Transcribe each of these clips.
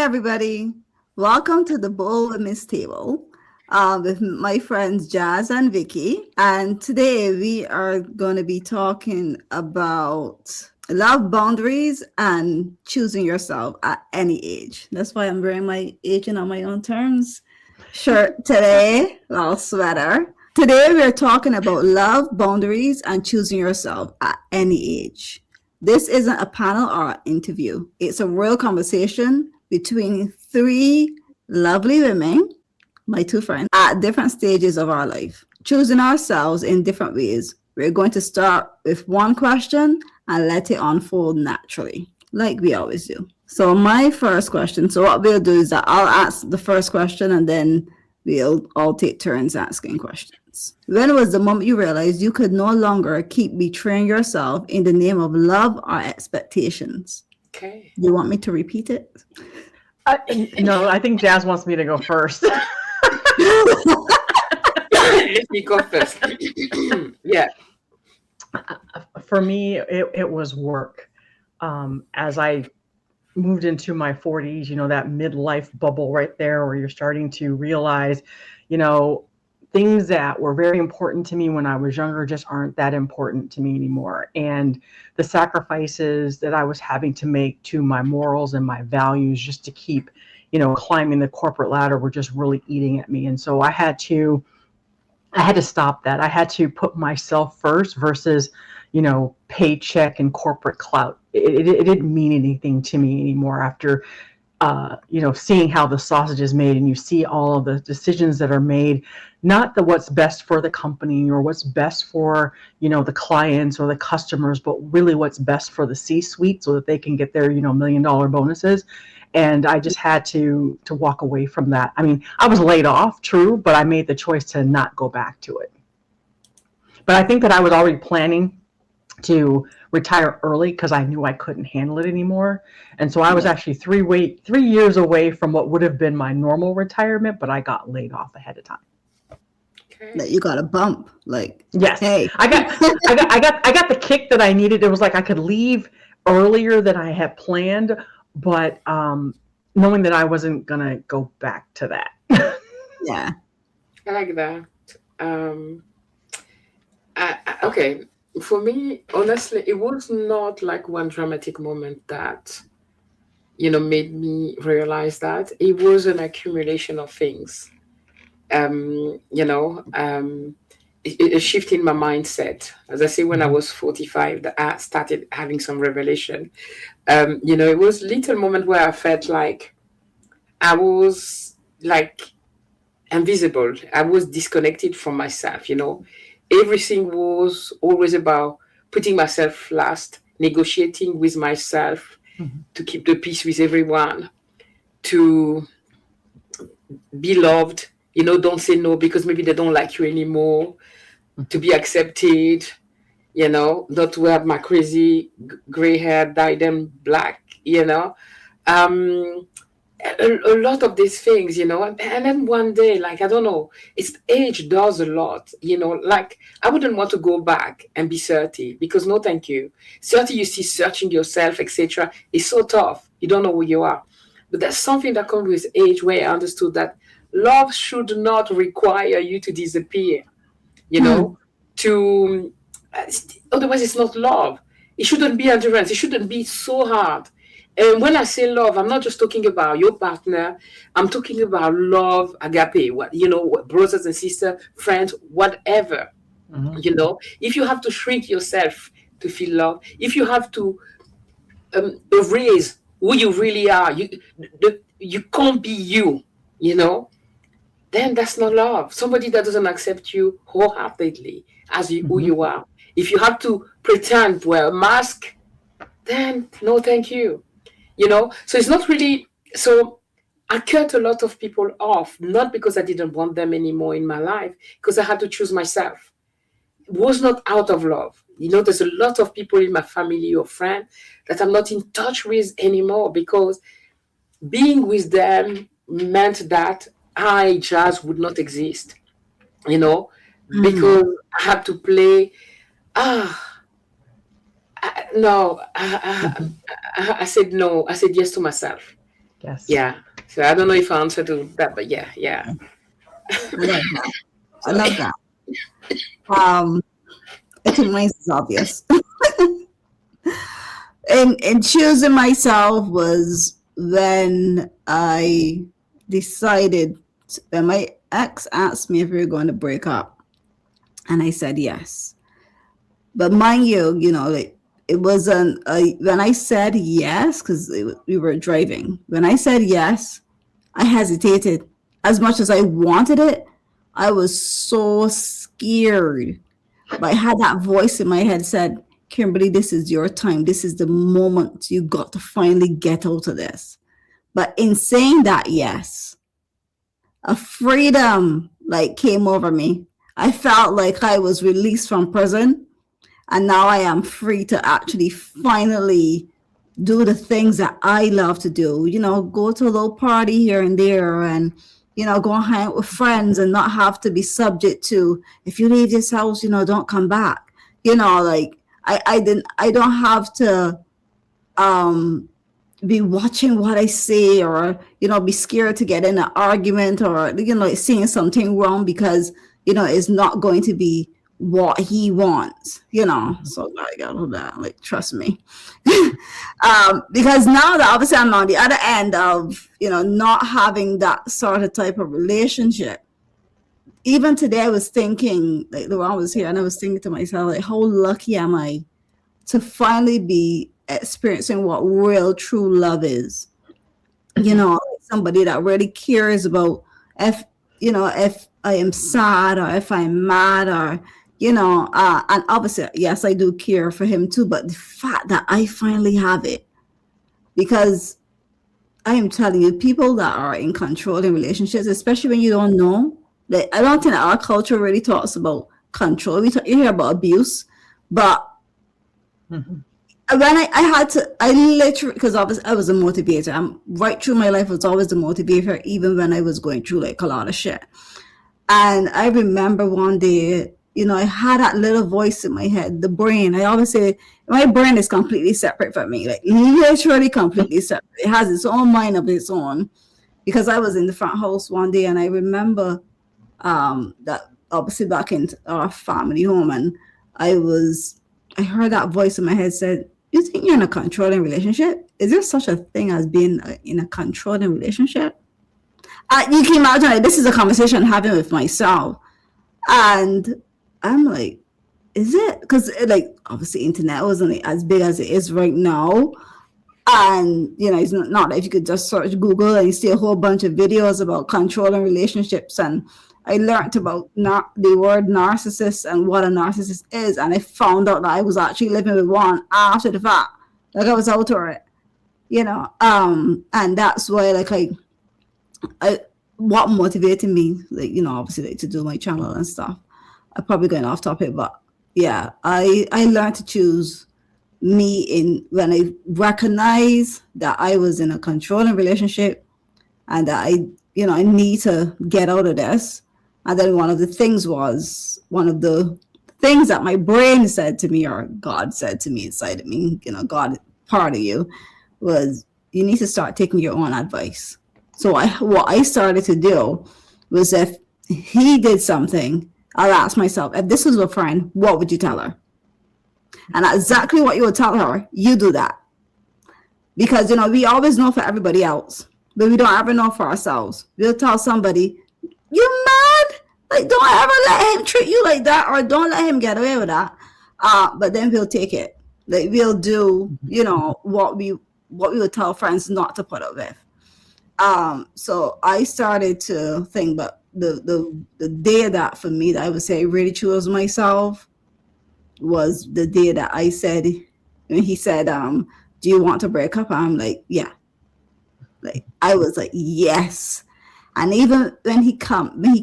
everybody. Welcome to the Bowl with Miss Table with my friends Jazz and Vicky. And today we are going to be talking about love boundaries and choosing yourself at any age. That's why I'm wearing my aging on my own terms shirt today, little sweater. Today we are talking about love boundaries and choosing yourself at any age. This isn't a panel or an interview. It's a real conversation between three lovely women, my two friends, at different stages of our life, choosing ourselves in different ways. We're going to start with one question and let it unfold naturally, like we always do. So my first question, so what we'll do is that I'll ask the first question and then we'll all take turns asking questions. When was the moment you realized you could no longer keep betraying yourself in the name of love or expectations? Okay. You want me to repeat it? No, I think Jazz wants me to go first. Let me go first. Yeah. For me, it was work. As I moved into my 40s, that midlife bubble right there where you're starting to realize, things that were very important to me when I was younger just aren't that important to me anymore. And the sacrifices that I was having to make to my morals and my values just to keep, climbing the corporate ladder were just really eating at me. And so I had to stop that. I had to put myself first versus, paycheck and corporate clout. It didn't mean anything to me anymore after, seeing how the sausage is made and you see all of the decisions that are made, not what's best for the company or what's best for, the clients or the customers, but really what's best for the C-suite so that they can get their, $1 million bonuses. And I just had to walk away from that. I mean, I was laid off, true, but I made the choice to not go back to it. But I think that I was already planning to retire early because I knew I couldn't handle it anymore. And so I was actually 3 years away from what would have been my normal retirement, but I got laid off ahead of time. Okay. That you got a bump, like Yes. hey, I got the kick that I needed. It was like I could leave earlier than I had planned, but knowing that I wasn't gonna go back to that. yeah, I like that. Okay. For me, honestly, it was not like one dramatic moment that, made me realize that. It was an accumulation of things. A shift in my mindset. As I say, when I was 45, that I started having some revelation. It was little moment where I felt like I was like invisible. I was disconnected from myself. Everything was always about putting myself last, negotiating with myself to keep the peace with everyone, to be loved. Don't say no because maybe they don't like you anymore, to be accepted, not to have my crazy gray hair, dye them black, a lot of these things, and then one day, like, I don't know, it's age does a lot, like I wouldn't want to go back and be 30 because no, thank you. 30, you see searching yourself, etc. It's so tough. You don't know who you are. But there's something that comes with age where I understood that love should not require you to disappear, to otherwise it's not love. It shouldn't be endurance. It shouldn't be so hard. And when I say love, I'm not just talking about your partner. I'm talking about love, agape, brothers and sisters, friends, whatever. If you have to shrink yourself to feel love, if you have to erase who you really are, you can't be you, then that's not love. Somebody that doesn't accept you wholeheartedly as who you are. If you have to pretend, wear a mask, then no, thank you. So it's not really. So I cut a lot of people off, not because I didn't want them anymore in my life, because I had to choose myself. It was not out of love. There's a lot of people in my family or friend that I'm not in touch with anymore because being with them meant that I just would not exist, because I had to play. No, I said no. I said yes to myself. Yes. Yeah. So I don't know if I answered to that, but yeah, yeah. I love that. I Sorry. love that. Um, I think mine is obvious. And choosing myself was when I decided, when my ex asked me if we were going to break up, and I said yes. But mind you, like, it wasn't when I said yes, because we were driving. When I said yes, I hesitated. As much as I wanted it, I was so scared. But I had that voice in my head said, Kimberly, this is your time. This is the moment you got to finally get out of this. But in saying that yes, a freedom like came over me. I felt like I was released from prison, and now I am free to actually finally do the things that I love to do. Go to a little party here and there, and go and hang out with friends, and not have to be subject to, if you leave this house, don't come back. Like, I don't have to um be watching what I say, or be scared to get in an argument, or seeing something wrong because it's not going to be what he wants. So I got all that, like, trust me. Because now that obviously I'm on the other end of not having that sort of type of relationship. Even today I was thinking, like, the one I was here, and I was thinking to myself, like, how lucky am I to finally be experiencing what real true love is. Somebody that really cares about if if I am sad, or if I'm mad, or and obviously yes, I do care for him too, but the fact that I finally have it, because I am telling you, people that are in controlling relationships, especially when you don't know, like, I don't think our culture really talks about control. You hear about abuse, but Mhm. when I had to, I literally, because obviously I was a motivator. I'm right through my life was always the motivator, even when I was going through like a lot of shit. And I remember one day, I had that little voice in my head, the brain. I always say my brain is completely separate from me, like literally completely separate. It has its own mind of its own. Because I was in the front house one day, and I remember that obviously back in our family home, and I heard that voice in my head said, you think you're in a controlling relationship? Is there such a thing as being in a controlling relationship? You can imagine, like, this is a conversation I'm having with myself, and I'm like, is it? Because like, obviously internet wasn't as big as it is right now, and it's not that if you could just search Google and you see a whole bunch of videos about controlling relationships. And I learned about the word narcissist and what a narcissist is, and I found out that I was actually living with one after the fact. Like, I was out of it, and that's why, like, I what motivated me, like, obviously, like, to do my channel and stuff. I'm probably going off topic, but yeah, I learned to choose me in when I recognize that I was in a controlling relationship, and that I need to get out of this. And then one of the things that my brain said to me, or God said to me inside of me, God, part of you, was, you need to start taking your own advice. So what I started to do was, if he did something, I'll ask myself, if this was a friend, what would you tell her? And exactly what you would tell her, you do that. Because we always know for everybody else, but we don't ever know for ourselves. We'll tell somebody, you mad? Like, don't ever let him treat you like that, or don't let him get away with that. But then we'll take it. Like, we'll do, what we would tell friends not to put up with. So I started to think, but the day that, for me, that I would say I really chose myself, was the day that I said, when he said, do you want to break up? I'm like, yeah. Like, I was like, yes. And even when he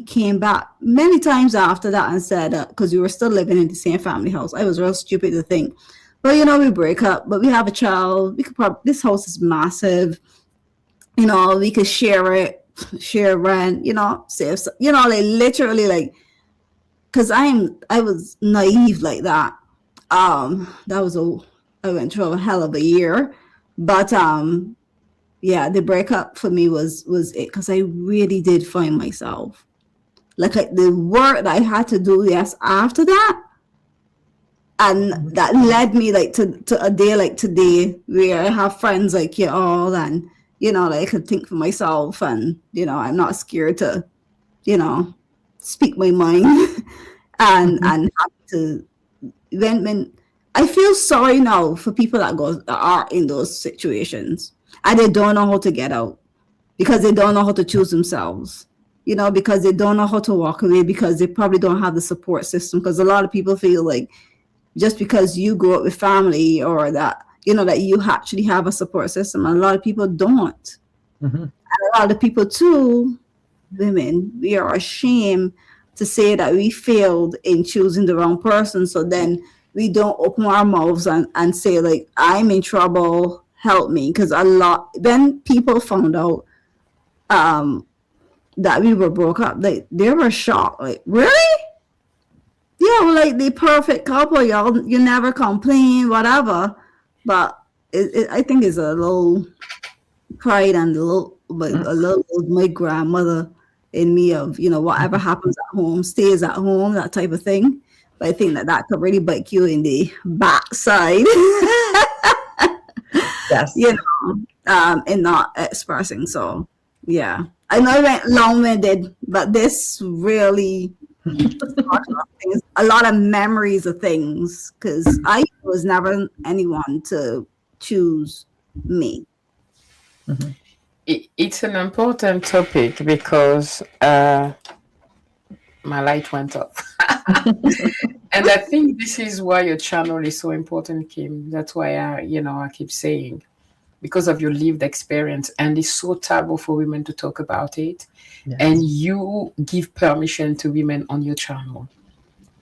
came back many times after that and said, because we were still living in the same family house, I was real stupid to think, well, we break up, but we have a child. We could probably, this house is massive. We could share rent, save, like, literally, like, because I was naive like that. That was I went through a hell of a year, but Yeah, the breakup for me was it, because I really did find myself. Like the work that I had to do, yes, after that, and Mhm. that led me like to a day like today where I have friends like you all, and like I could think for myself, and I'm not scared to you know speak my mind Mhm. and have to when I feel sorry now for people that are in those situations and they don't know how to get out because they don't know how to choose themselves. Because they don't know how to walk away because they probably don't have the support system. Because a lot of people feel like just because you grow up with family or that that you actually have a support system, and a lot of people don't. Mhm. And a lot of people too, women, we are ashamed to say that we failed in choosing the wrong person. So then we don't open our mouths and say like, I'm in trouble, help me. Because a lot when people found out um that we were broke up, they were shocked. Like, really? Yeah, well, like the perfect couple, y'all. You never complain, whatever. But I think it's a little pride and Mm. a little of my grandmother in me of whatever happens at home stays at home, that type of thing. But I think that could really bite you in the backside, Yes. you in not expressing. So yeah, I know I went long-winded, but this really things, a lot of memories of things, because I was never anyone to choose me. Mhm. It's an important topic because my light went off. And I think this is why your channel is so important, Kim. That's why I keep saying, because of your lived experience, and it's so taboo for women to talk about it. And Yes. you give permission to women on your channel,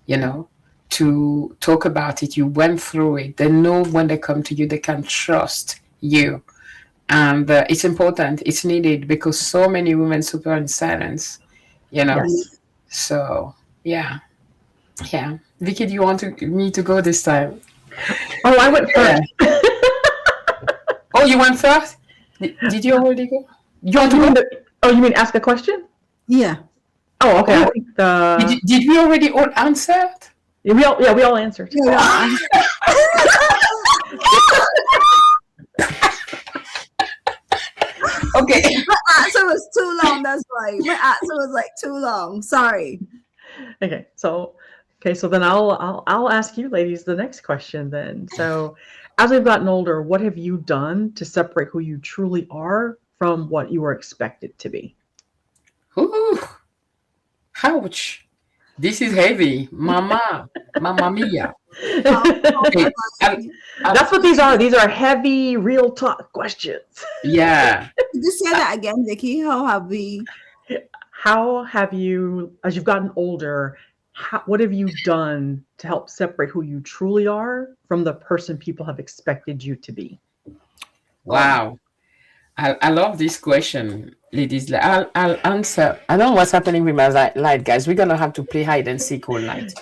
you know, to talk about it. You went through it. They know when they come to you, they can trust you. And it's important. It's needed because so many women suffer in silence, you know. Yes. So yeah, yeah. Vicky, do you want me to go this time? Oh, I went Yeah. first. Oh, you went first? Did you already go? You Oh, want to you mean go? ask a question? Yeah. Oh, okay. I Oh, think the did we already all answer? we all answered. Yeah, yeah. Okay. My answer was too long. That's why my answer was like too long. Sorry. Okay, so then I'll ask you ladies the next question then. So, as we've gotten older, what have you done to separate who you truly are from what you were expected to be? Ooh, ouch. This is heavy. Mama. Mamma mia. How Okay. have I, I? I, That's what these are. These are heavy, real talk questions. yeah. Could you say that again, Vicky? How have we? How have you, as you've gotten older, what have you done to help separate who you truly are from the person people have expected you to be? Oh, Wow. I love this question, ladies. I'll answer. I don't know what's happening with my light, guys. We're going to have to play hide and seek all night.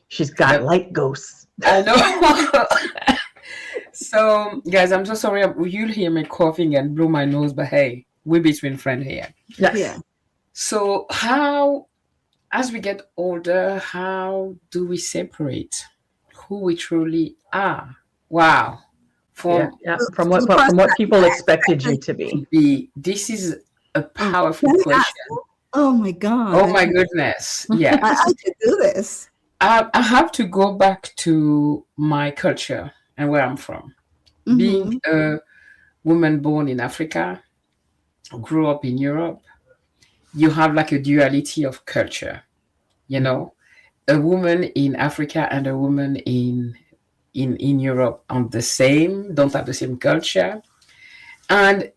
She's got But light ghosts. I know. So, guys, I'm so sorry. You'll hear me coughing and blow my nose, but hey, we're between friends here. yeah. Yes. So, as we get older, how do we separate who we truly are? Wow. Yeah, From yeah. The person From what that people expected you expected. to be. this is a Oh, powerful can I question. answer? Oh my Oh God, my goodness. Yeah. I could do this. I have to go back to my culture and where I'm from. Being Mm-hmm. a woman born in Africa, grew up in Europe, you have like a duality of culture, you know. A woman in Africa and a woman in Europe on the same, don't have the same culture. And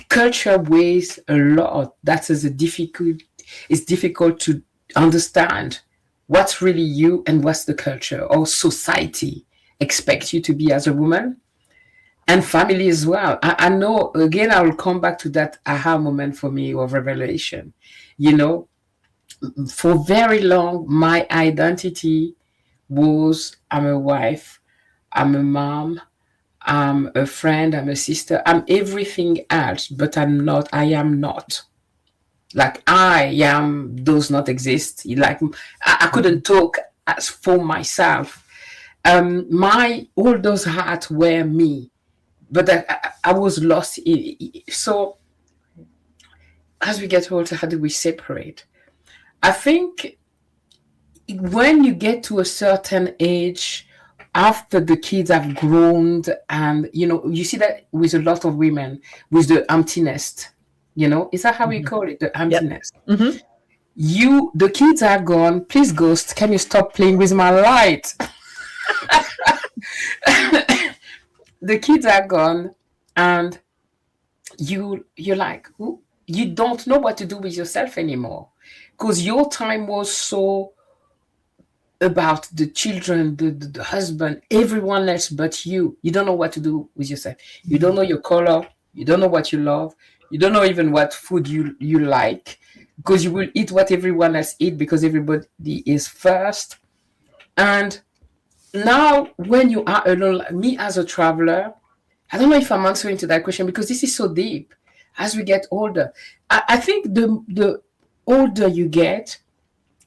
culture weighs a lot. That is a difficult, it's difficult to understand what's really you and what's the culture or society expects you to be as a woman, and family as well. I know, again, I will come back to that aha moment for me of revelation. You know, for very long, my identity was I'm a wife, I'm a mom, I'm a friend, I'm a sister, I'm everything else, but I am not. Like I am does not exist. Like I couldn't talk as for myself. My all those hearts were me, but I was lost. So as we get older, how do we separate? I think when you get to a certain age, after the kids have grown, and you see that with a lot of women with the empty nest. Is that how we Mhm. call it? The Yep. emptiness. Hmm. The kids are gone. Please, ghost, can you stop playing with my light? The kids are gone, and you're like, you don't know what to do with yourself anymore, because your time was so about the children, the husband, everyone else but you. You don't know what to do with yourself. You don't know your color. You don't know what you love. You don't know even what food you like, because you will eat what everyone else eat because everybody is first. And now, when you are alone, like me as a traveler, I don't know if I'm answering to that question because this is so deep. As we get older, I think the older you get,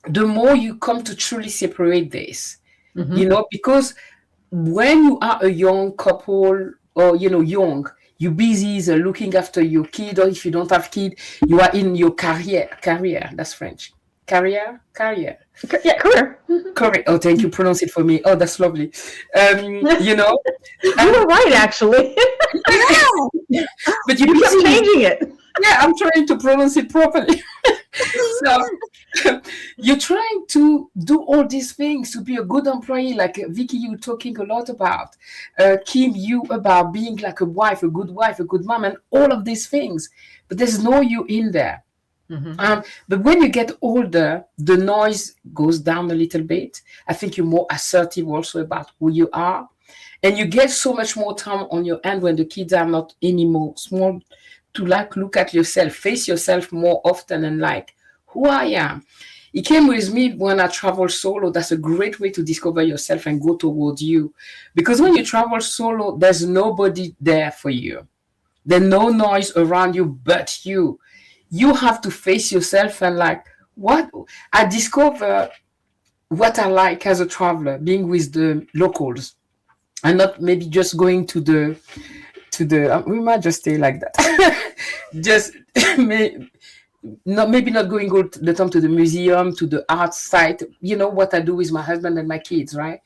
the more you come to truly separate this. Hmm. Because when you are a young couple, or young, you're busy looking after your kid, or if you don't have kid, you are in your career, that's French, career. Yeah, career. Correct. Oh, thank you. Pronounce it for me. Oh, that's lovely. You And were right, actually. Yeah. but you're You kept busy with, changing it. yeah, I'm trying to pronounce it properly. So you're trying to do all these things to be a good employee, like Vicky, you talking a lot about. Kim, you about being like a wife, a good mom, and all of these things. But there's no you in there. Hmm. But when you get older, the noise goes down a little bit. I think you're more assertive also about who you are. And you get so much more time on your hand when the kids are not anymore small, to like look at yourself, face yourself more often, and like who I am. It came with me when I travel solo. That's a great way to discover yourself and go towards you. Because when you travel solo, there's nobody there for you. There's no noise around you but you. You have to face yourself and like, what I discover what I like as a traveler, being with the locals and not maybe just going to the we might just stay like that. Just may, not maybe not going all the time to the museum, to the art site. You know what I do with my husband and my kids, right?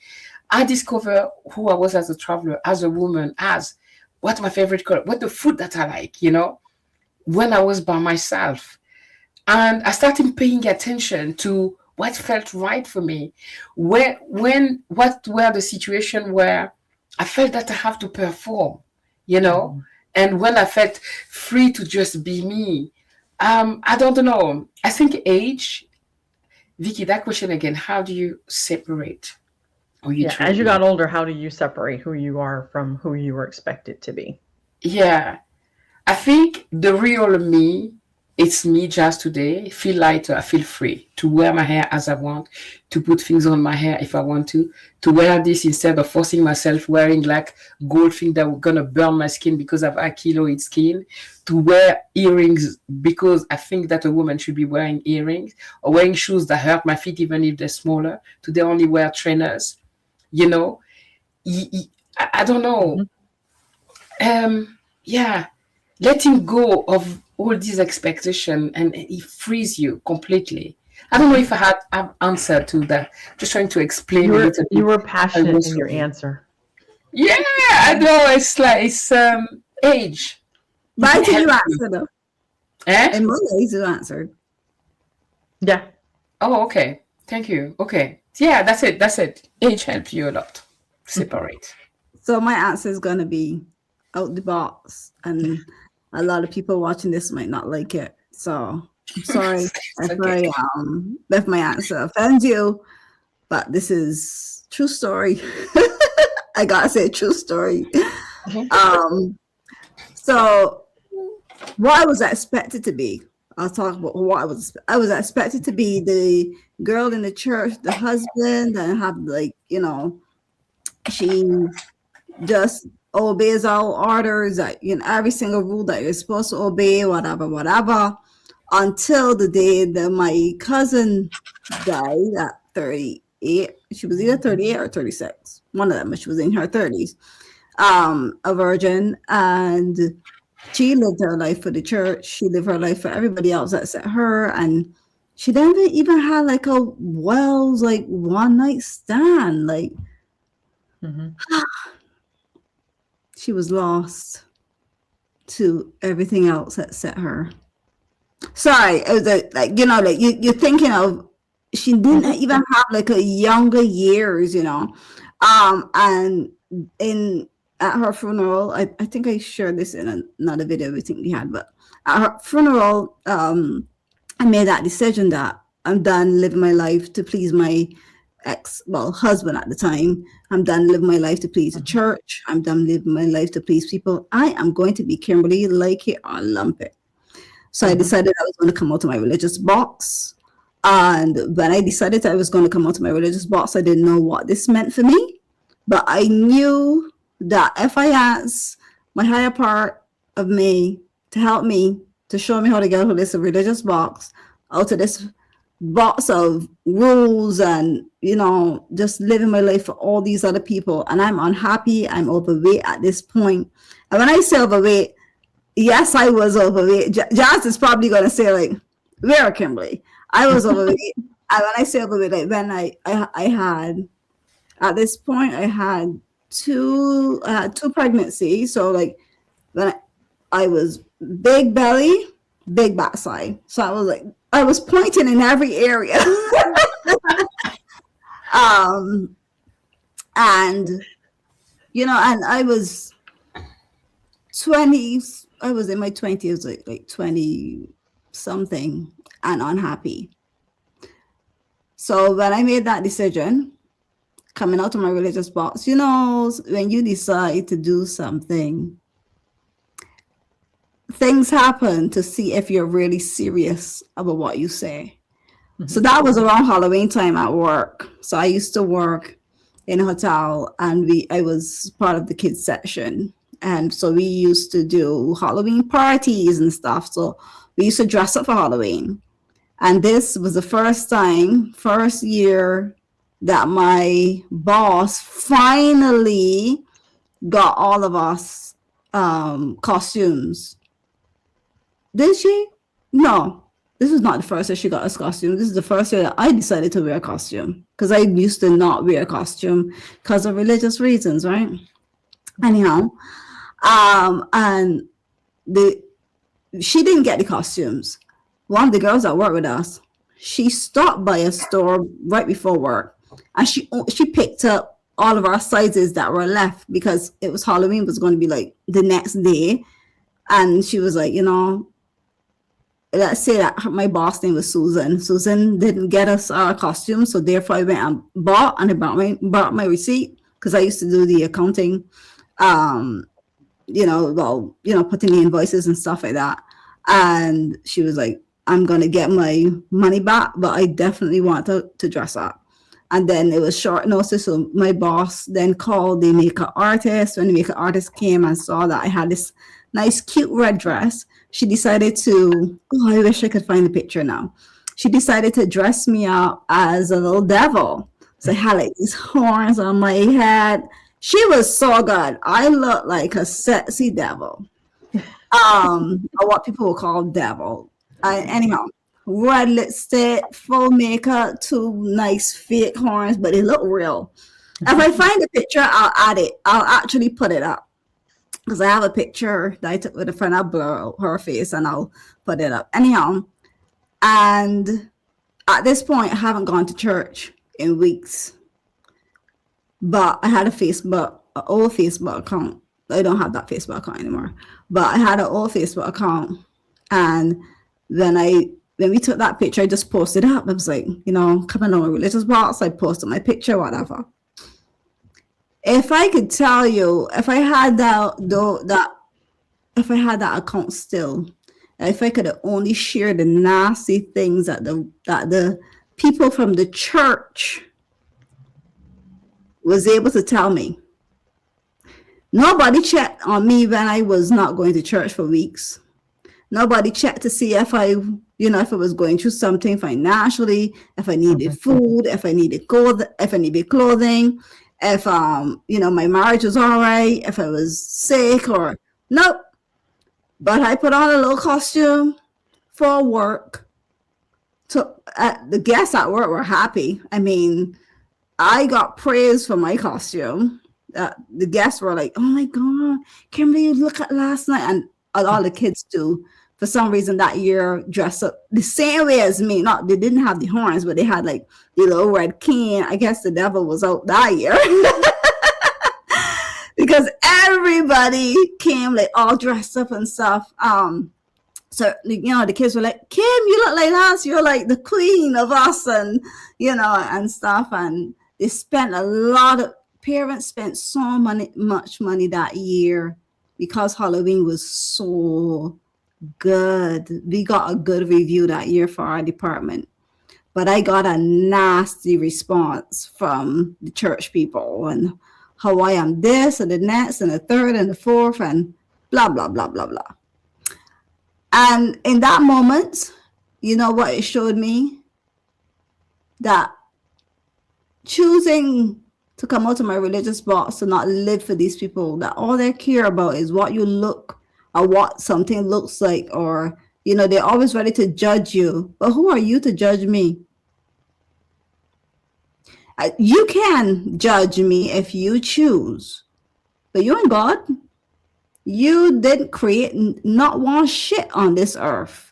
I discover who I was as a traveler, as a woman, as what my favorite color, what the food that I like, when I was by myself. And I started paying attention to what felt right for me. What were the situation where I felt that I have to perform, you know, and when I felt free to just be me. I don't know. I think age, Vicky, that question again, how do you separate? Or you Yeah, as you truly? got older, how do you separate who you are from who you were expected to be? Yeah. I think the real me, it's me just today. Feel lighter, I feel free to wear my hair as I want, to put things on my hair if I want to wear this instead of forcing myself wearing like gold thing that were gonna burn my skin because of a keloid skin, to wear earrings because I think that a woman should be wearing earrings, or wearing shoes that hurt my feet even if they're smaller. Today only wear trainers, you know. I don't know. Hmm. Yeah, letting go of all these expectations, and it frees you completely. I don't know if I had have answer to that. Just trying to explain a little You bit were how it passionate was in for your me. answer. Yeah, I know. It's like it's age. But I It think you helps you. answered though. Eh? In most ways, you answered. Yeah. Oh, okay. Thank you. Okay. Yeah, that's it. That's it. Age helps you a lot. Separate. So my answer is gonna be out the box, and a lot of people watching this might not like it. So I'm sorry It's if okay. if my answer offends you, but this is true story. I gotta say true story. Mhm. Um, so what I was expected to be. I'll talk about what I was expected to be the girl in the church, the husband, and have like, she's just obeys all orders, that every single rule that you're supposed to obey, whatever, whatever, until the day that my cousin died at 38. She was either 38 or 36, one of them, but she was in her 30s, a virgin, and she lived her life for the church. She lived her life for everybody else except her, and she never even had like a Wells like one night stand. Like Mm-hmm. she was lost to everything else except her. Sorry, it was like like you're thinking of. She didn't even have like a younger years, and in at her funeral, I think I shared this in another video we think we had, but at her funeral, I made that decision that I'm done living my life to please my husband at the time. I'm done living my life to please the church. I'm done living my life to please people. I am going to be Kimberly, like it or lump it. So I decided I was going to come out of my religious box. And when I decided I was going to come out of my religious box, I didn't know what this meant for me. But I knew that if I asked my higher part of me to help me, to show me how to get out of this religious box, out of this box of rules and, just living my life for all these other people. And I'm unhappy. I'm overweight at this point. And when I say overweight, yes, I was overweight. Jazz is probably going to say, like, where, Kimberly? I was overweight. And when I say overweight, like, when I had, at this point, I had two pregnancies. So, like, when I was big belly, big backside. So I was like, I was pointing in every area. And, and I was 20, I was in my 20s, like 20 something, and unhappy. So when I made that decision, coming out of my religious box, when you decide to do something, things happen to see if you're really serious about what you say. Mm-hmm. So that was around Halloween time at work. So I used to work in a hotel, and I was part of the kids section. And so we used to do Halloween parties and stuff. So we used to dress up for Halloween. And this was the first year that my boss finally got all of us costumes. Did she? No, this was not the first year she got us costumes. This is the first year that I decided to wear a costume, because I used to not wear a costume because of religious reasons, right? Anyhow, and she didn't get the costumes. One of the girls that worked with us, she stopped by a store right before work, and she picked up all of our sizes that were left, because it was Halloween was going to be like the next day. And she was like, let's say that my boss name was Susan. Susan didn't get us our costumes, so therefore I went and bought, and I brought my receipt, because I used to do the accounting, putting the invoices and stuff like that. And she was like, I'm gonna get my money back, but I definitely want to dress up. And then it was short notice, so my boss then called the makeup artist. When the makeup artist came and saw that I had this nice cute red dress, she decided to, I wish I could find the picture now. She decided to dress me up as a little devil. So I had like these horns on my head. She was so good. I looked like a sexy devil. Or what people will call devil. Anyhow, red lipstick, full makeup, two nice fake horns, but they look real. If I find a picture, I'll add it. I'll actually put it up, because I have a picture that I took with a friend. I'll blur her face and I'll put it up. Anyhow, and at this point, I haven't gone to church in weeks, but I had an old Facebook account. I don't have that Facebook account anymore, but I had an old Facebook account. And when we took that picture, I just posted it up. I was like, coming on a religious box, I posted my picture, whatever. If I could tell you, if I had that account still, if I could have only shared the nasty things that the people from the church was able to tell me. Nobody checked on me when I was not going to church for weeks. Nobody checked to see if if I was going through something financially, if I needed Mhm. food, if I needed clothing, if my marriage was all right, if I was sick or nope. But I put on a little costume for work. So the guests at work were happy. I mean, I got praise for my costume. The guests were like, "Oh my god, Kimberly, look at last night!" And all the kids too. For some reason, that year dressed up the same way as me. Not they didn't have the horns, but they had like the little red cane. I guess the devil was out that year because everybody came like all dressed up and stuff. So the kids were like, "Kim, you look like us. You're like the queen of us," and and stuff. And they spent a lot of parents spent so much money that year because Halloween was so good. We got a good review that year for our department, but I got a nasty response from the church people and how I am this and the next and the third and the fourth and blah blah blah blah blah. And in that moment, you know what it showed me? That choosing to come out of my religious box to not live for these people, that all they care about is what you look or what something looks like, or they're always ready to judge you. But who are you to judge me? You can judge me if you choose, but you and God, you didn't create not one shit on this earth.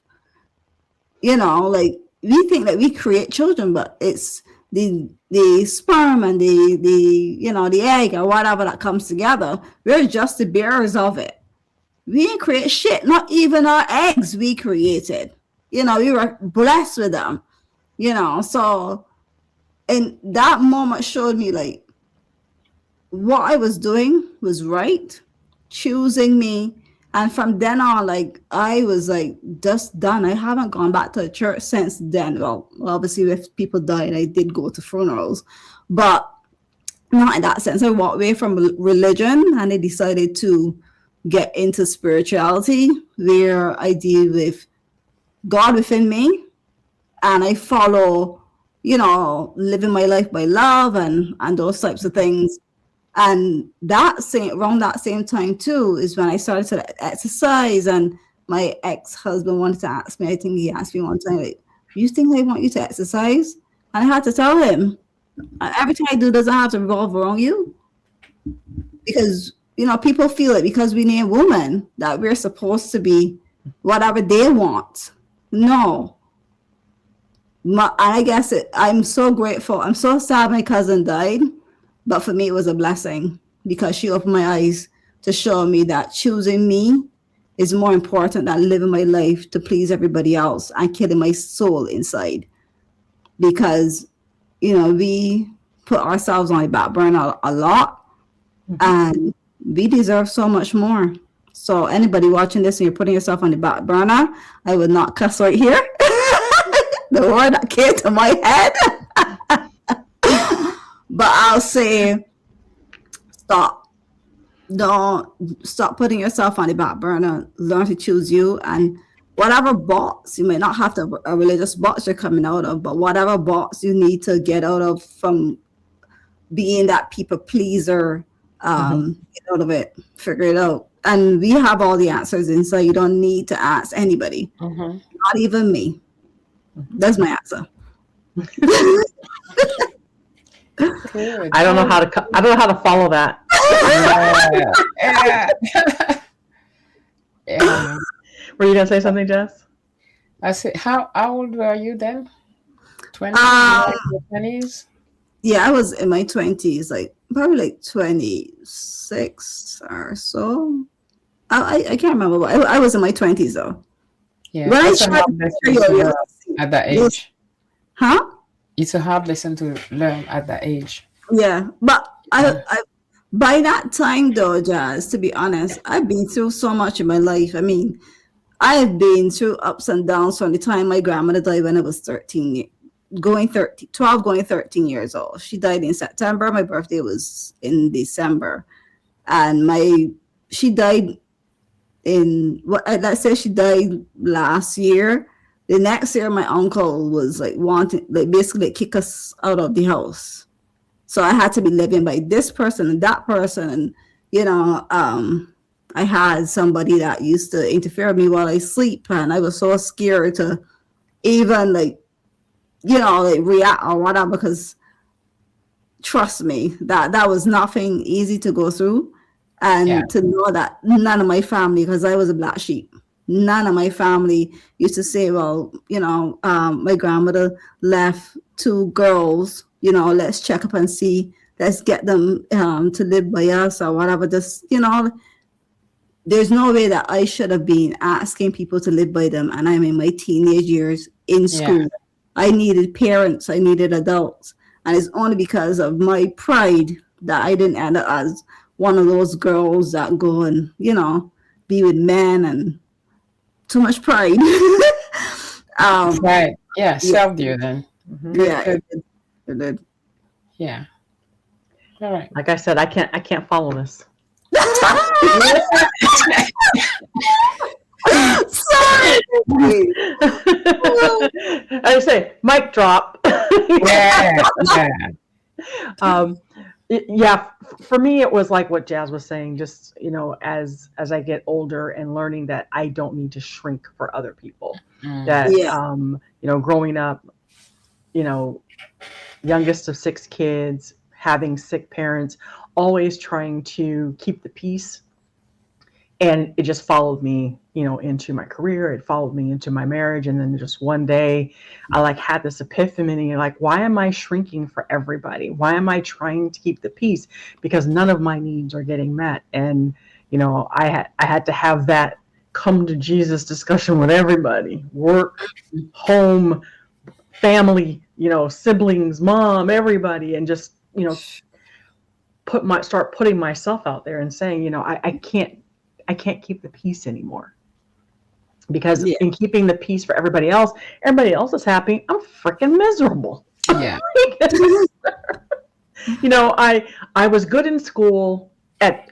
Like we think that we create children, but it's the sperm and the egg or whatever that comes together. We're just the bearers of it. We didn't create shit. Not even our eggs we created. We were blessed with them. So and that moment showed me like what I was doing was right, choosing me. And from then on, like I was like just done. I haven't gone back to a church since then. Well, obviously, if people died, I did go to funerals, but not in that sense. I walked away from religion and I decided to get into spirituality, where I deal with God within me and I follow, living my life by love and those types of things. And around that same time too is when I started to exercise. And my ex-husband wanted to ask me, I think he asked me one time, like, "You think I want you to exercise?" And I had to tell him, everything I do doesn't have to revolve around you. Because people feel it because we name women that we're supposed to be whatever they want. No. I guess I'm so grateful. I'm so sad my cousin died. But for me, it was a blessing because she opened my eyes to show me that choosing me is more important than living my life to please everybody else and killing my soul inside. Because, we put ourselves on the back burner a lot and we deserve so much more. So anybody watching this and you're putting yourself on the back burner, I would not cuss right here. The word that came to my head. But I'll say, stop. Don't stop putting yourself on the back burner. Learn to choose you, and whatever box you may not have to a religious box you're coming out of, but whatever box you need to get out of from being that people pleaser, get out of it. Figure it out. And we have all the answers inside. You don't need to ask anybody, not even me. That's my answer. Good. I don't know how to follow that. Yeah. Were you gonna say something, Jess? I said, how old were you then? 20, Um, 20s? Yeah, I was in my 20s, like probably like 26 or so. I can't remember, but I was in my 20s though. Yeah, When I that's a tried hard to lesson figure to out, learn at that you'll- age. huh? It's a hard lesson to learn at that age. Yeah, but Yeah. I by that time though, Jazz, to be honest, I've been through so much in my life. I mean, I've been through ups and downs from the time my grandmother died when I was 13, going 13, 12, going 13 years old. She died in September. My birthday was in December. and she died in what let's say she died last year. The next year, my uncle was like wanting, like basically kick us out of the house. So I had to be living by this person and that person, and you know, I had somebody that used to interfere with me while I sleep, and I was so scared to even like, you know, like react or whatever, because trust me, that was nothing easy to go through, Yeah. and to know that none of my family, because I was a black sheep, none of my family used to say, well, you know, my grandmother left two girls, you know, let's check up and see, let's get them to live by us or whatever. Just, you know, there's no way that I should have been asking people to live by them. And I'm in my teenage years in Yeah. school. I needed parents, I needed adults. And it's only because of my pride that I didn't end up as one of those girls that go and, you know, be with men, and too much pride. um, Right. Yeah. yeah, Served you then. Good. yeah, Good. it did. Yeah. All right. Like I said, I can't follow this. Sorry. I say, mic drop. Yeah. Yeah. um, yeah, for me, it was like what Jazz was saying. Just, you know, as I get older and learning that I don't need to shrink for other people. That Yeah. you know, growing up, you know, youngest of 6 kids, having sick parents, always trying to keep the peace. And it just followed me, you know, into my career. It followed me into my marriage. And then just one day I like had this epiphany, like, why am I shrinking for everybody? Why am I trying to keep the peace? Because none of my needs are getting met. And, you know, I had to have that come to Jesus discussion with everybody: work, home, family, you know, siblings, mom, everybody. And just, you know, start putting myself out there and saying, you know, I can't keep the peace anymore, because Yeah. in keeping the peace for everybody else is happy. I'm freaking miserable. Yeah. You know, I was good in school at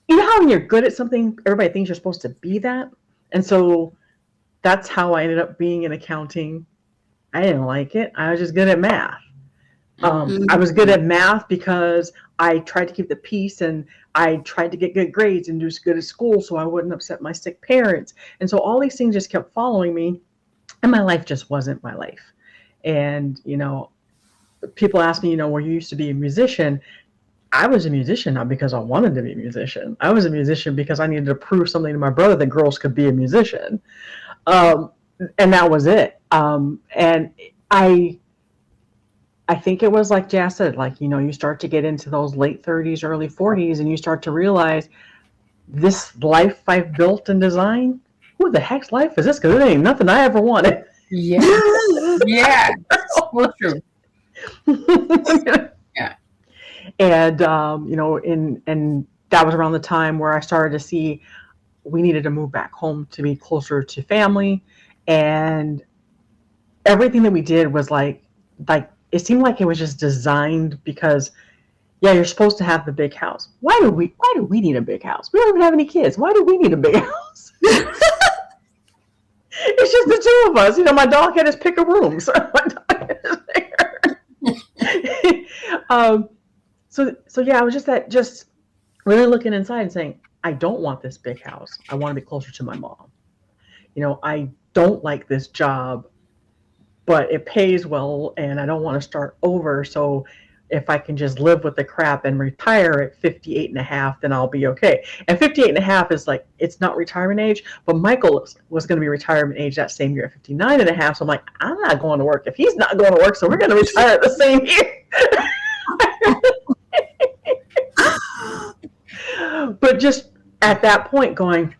you know how when you're good at something, everybody thinks you're supposed to be that. And so that's how I ended up being in accounting. I didn't like it. I was just good at math. I was good at math because I tried to keep the peace, and I tried to get good grades and do good at school so I wouldn't upset my sick parents. And so all these things just kept following me, and my life just wasn't my life. And, you know, people ask me, you know, well, you used to be a musician. I was a musician not because I wanted to be a musician. I was a musician because I needed to prove something to my brother that girls could be a musician. And that was it. And I think it was like Jazz said, like, you know, you start to get into those late 30s, early 40s, and you start to realize this life I've built and designed, who the heck's life is this? Because it ain't nothing I ever wanted. Yeah. Yeah. So true. Yeah. And, you know, and that was around the time where I started to see we needed to move back home to be closer to family. And everything that we did was like, it seemed like it was just designed because, yeah, you're supposed to have the big house. Why do we need a big house? We don't even have any kids. Why do we need a big house? It's just the two of us. You know, my dog had his pick of rooms. So yeah, I was just really looking inside and saying, I don't want this big house. I want to be closer to my mom. You know, I don't like this job, but it pays well, and I don't want to start over. So if I can just live with the crap and retire at 58 and a half, then I'll be okay. And 58 and a half is like, it's not retirement age, but Michael was going to be retirement age that same year at 59 and a half. So I'm like, I'm not going to work if he's not going to work. So we're going to retire at the same year. But just at that point going,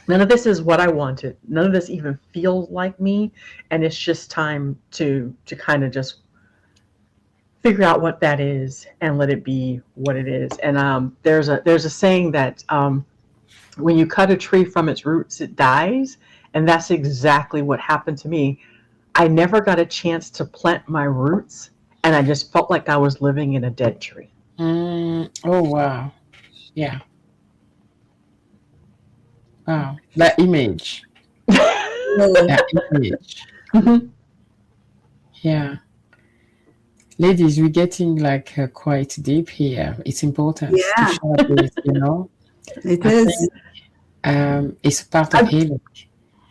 none of this is what I wanted. None of this even feels like me. And it's just time to kind of just figure out what that is and let it be what it is. And there's a saying that when you cut a tree from its roots, it dies. And that's exactly what happened to me. I never got a chance to plant my roots, and I just felt like I was living in a dead tree. Oh, wow. Yeah. Wow. That image. Yeah. That image. Mhm. Yeah. Ladies, we're getting like quite deep here. It's important to Yeah, share this, you know. it I is. think it's part of I, healing.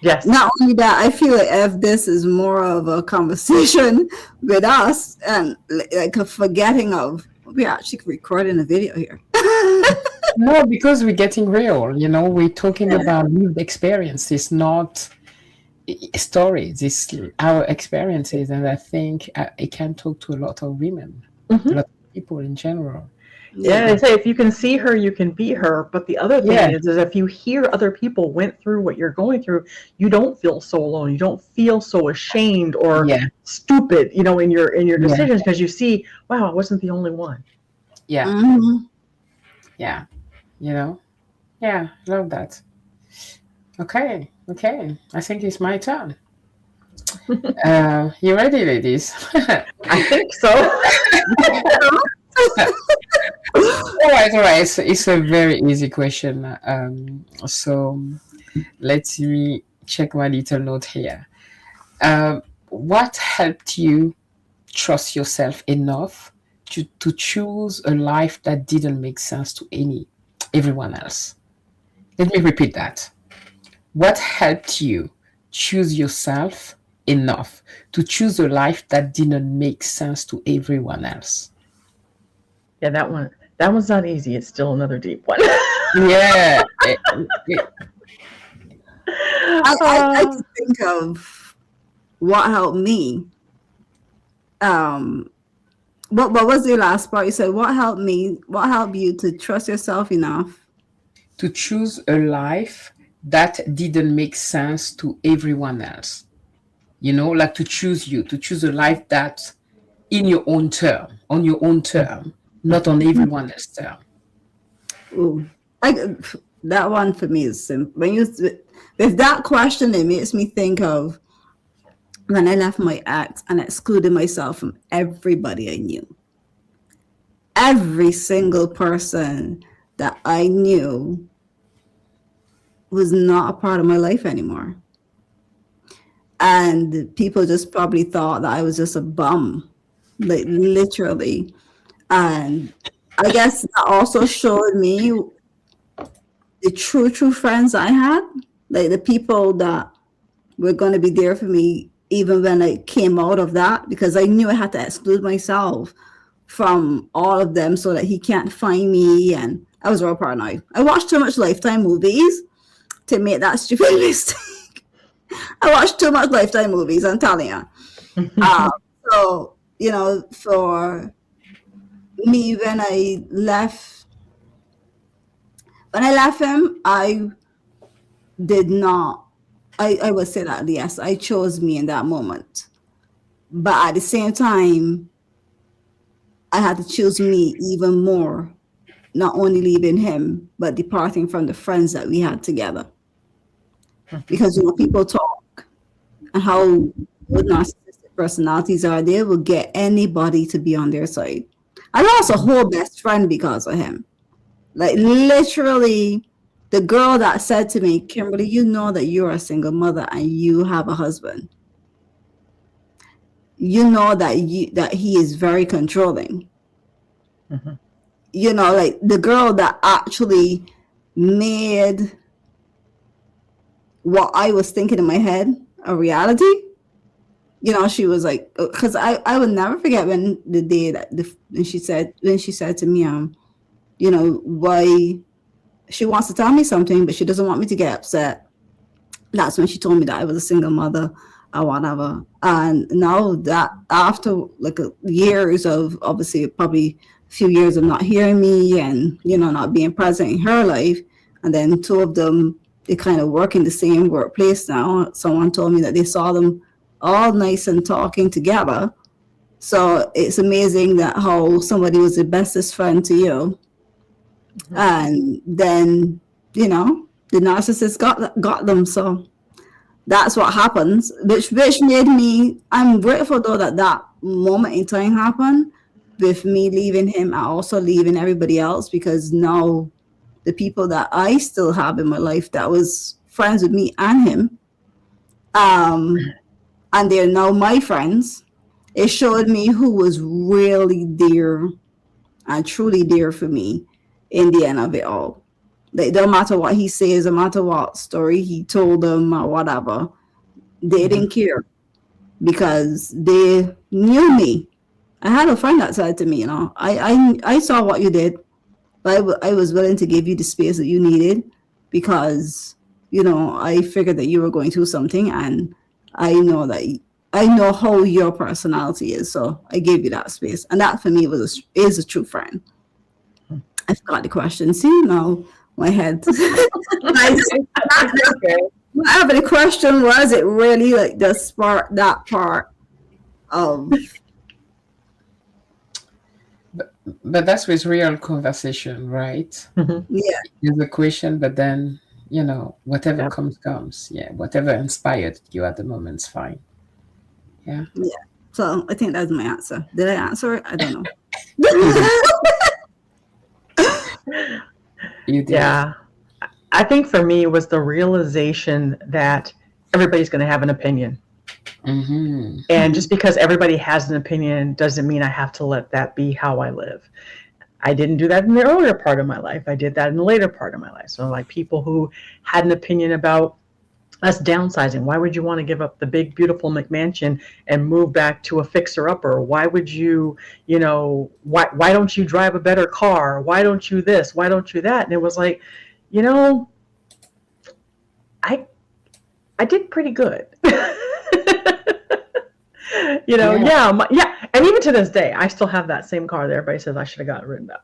Yes. not only that, I feel like if this is more of a conversation with us and like a forgetting of we're actually recording a video here. No, because we're getting real, you know, we're talking Yeah. about lived experiences, not stories. It's our experiences, and I think it can talk to a lot of women, a Mhm. lot of people in general. Yeah, Yeah. they say if you can see her, you can be her. But the other thing Yeah, is if you hear other people went through what you're going through, you don't feel so alone. You don't feel so ashamed or yeah, stupid, in your yeah, decisions because you see, wow, I wasn't the only one. yeah, Hmm. yeah. You know, yeah, love that. Okay, okay. I think it's my turn. You ready, ladies? I think so. All right. It's a very easy question. So let me check my little note here. What helped you trust yourself enough to choose a life that didn't make sense to everyone else? Let me repeat that. What helped you choose yourself enough to choose a life that didn't make sense to everyone else? Yeah, that one's not easy. It's still another deep one. Yeah, I Uh, can think of what helped me. Um, what was the last part? You said what helped me? What helped you to trust yourself enough? to choose a life that didn't make sense to everyone else. You know, like to choose a life that in your own term, on your own term, not on everyone else's term. Ooh, I, that one for me is simple. When you with that question, it makes me think of when I left my ex and excluded myself from everybody I knew. Every single person that I knew was not a part of my life anymore. And people just probably thought that I was just a bum, like literally. And I guess that also showed me the true friends I had, like the people that were going to be there for me even when I came out of that, because I knew I had to exclude myself from all of them so that he can't find me. And I was real paranoid. I watched too much Lifetime movies to make that stupid mistake. I watched too much Lifetime movies, I'm telling you. Uh, so, for me, when I left him, I did not, I would say that, yes, I chose me in that moment. But at the same time, I had to choose me even more, not only leaving him, but departing from the friends that we had together. Because, people talk and how good narcissistic personalities are, they will get anybody to be on their side. I lost a whole best friend because of him. Like, literally, the girl that said to me, Kimberly, you know that you're a single mother and you have a husband. You know that he is very controlling. Mhm. Like the girl that actually made what I was thinking in my head a reality. She was like, because I will never forget when the day when she said to me, why she wants to tell me something, but she doesn't want me to get upset. That's when she told me that I was a single mother or whatever. And now that after like years of obviously probably a few years of not hearing me and not being present in her life, and then two of them they kind of work in the same workplace now. Someone told me that they saw them all nice and talking together. So it's amazing that how somebody was the bestest friend to you, Mhm. and then the narcissist got them. So that's what happens, which made me. I'm grateful though that that moment in time happened with me leaving him and also leaving everybody else, because now the people that I still have in my life that was friends with me and him, um, and they're now my friends. It showed me who was really there and truly there for me in the end of it all. Like, no matter what he says, no matter what story he told them or whatever, they Mhm. didn't care because they knew me. I had a friend that said to me, I saw what you did, but I was willing to give you the space that you needed because, I figured that you were going through something, and I know that I know how your personality is, so I gave you that space, and that for me is a true friend. I forgot the question. See, now my head. Like, It's okay. whatever the question was, it really like just sparked that part of. But that's with real conversation, right? Mhm. Yeah. There's a question, but then, whatever Yep. comes. Yeah, whatever inspired you at the moment's fine. Yeah. Yeah. So I think that's my answer. Did I answer it? I don't know. You did. You did. Yeah. I think for me it was the realization that everybody's going to have an opinion. Mm-hmm. And just because everybody has an opinion doesn't mean I have to let that be how I live. I didn't do that in the earlier part of my life. I did that in the later part of my life. So, like, people who had an opinion about us downsizing. Why would you want to give up the big, beautiful McMansion and move back to a fixer-upper? Why would you, why don't you drive a better car? Why don't you this? Why don't you that? And it was like, you know, I I did pretty good. Yeah. Yeah. And even to this day, I still have that same car that everybody says I should have gotten rid of.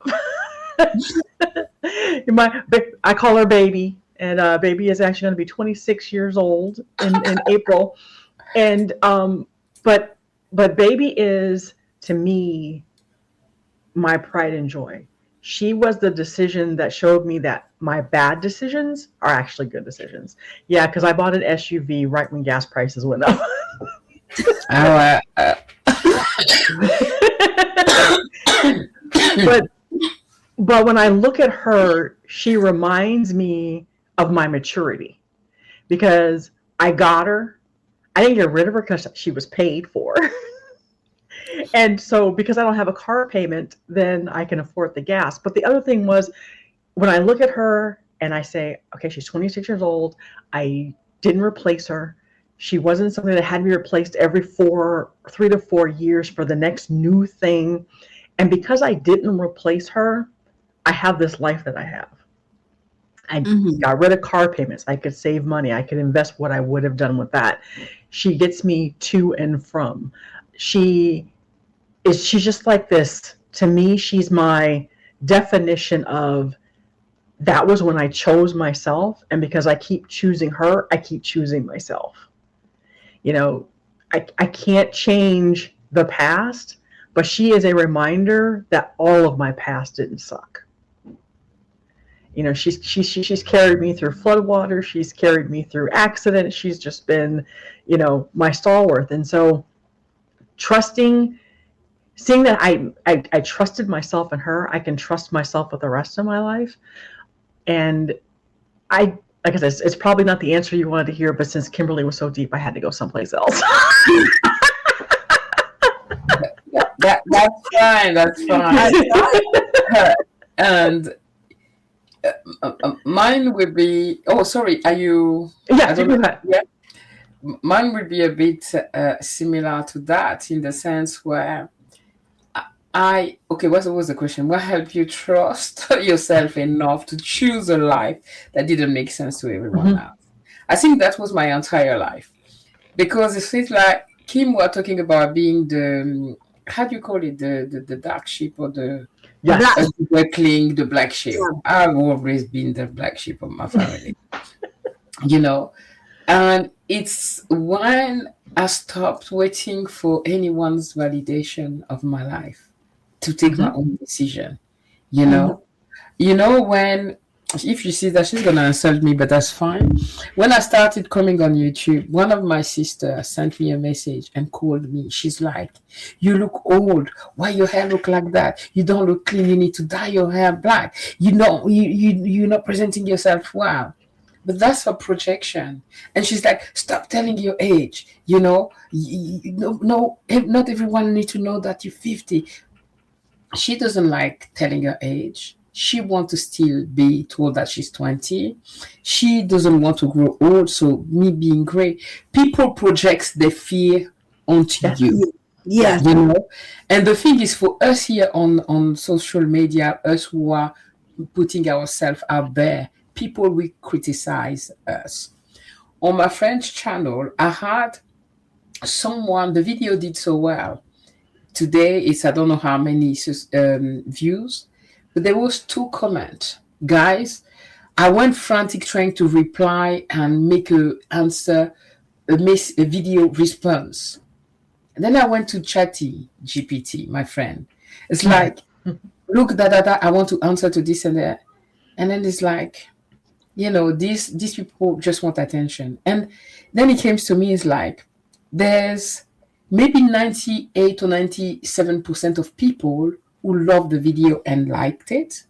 I call her baby, and baby is actually going to be 26 years old in April. And but baby is, to me, my pride and joy. She was the decision that showed me that my bad decisions are actually good decisions. Yeah, because I bought an SUV right when gas prices went up. Our, but but when I look at her, she reminds me of my maturity, because I got her. I didn't get rid of her because she was paid for. And so, because I don't have a car payment, then I can afford the gas. But the other thing was, when I look at her and I say, okay, she's 26 years old, I didn't replace her. She wasn't something that had to be replaced every 3 to 4 years for the next new thing. And because I didn't replace her, I have this life that I have. I Mm-hmm. got rid of car payments. I could save money. I could invest what I would have done with that. She gets me to and from. She's just like this. To me, she's my definition of, that was when I chose myself, and because I keep choosing her, I keep choosing myself. You know, I can't change the past, but she is a reminder that all of my past didn't suck. She's carried me through floodwaters. She's carried me through accidents. She's just been, my stalwart. And so, trusting, seeing that I trusted myself in her, I can trust myself with the rest of my life. And like I said, it's probably not the answer you wanted to hear, but since Kimberly was so deep, I had to go someplace else. that's fine. That's fine. And mine would be. Oh, sorry. Are you? Yeah, I don't go know. ahead. Yeah. Mine would be a bit similar to that, in the sense where okay, what was the question? What helped you trust yourself enough to choose a life that didn't make sense to everyone else? I think that was my entire life, because it feels like Kim was talking about being the, how do you call it, the dark sheep, or the Yes. weakling, the black sheep. Yeah. I've always been the black sheep of my family, and it's when I stopped waiting for anyone's validation of my life to take my own decision. You Mhm. know, when If you see that, she's gonna insult me, but that's fine. When I started coming on YouTube, one of my sisters sent me a message and called me. She's like, "You look old. Why your hair look like that? You don't look clean. You need to dye your hair black. You know, you're not presenting yourself well." But that's her projection. And she's like, "Stop telling your age. No, not everyone needs to know that you're 50." She doesn't like telling her age. She wants to still be told that she's 20. She doesn't want to grow old. So me being gray, people project their fear onto Yes. you. Yes. And the thing is, for us here on social media, us who are putting ourselves out there, people will criticize us. On my French channel, I had someone, the video did so well. Today it's I don't know how many views, but there was 2 comments. Guys, I went frantic trying to reply and make a answer, a video response. And then I went to Chatty GPT, my friend. It's like, look, I want to answer to this and that. And then it's like, these people just want attention. And then it came to me, it's like, there's maybe 98 or 97% of people who loved the video and liked it.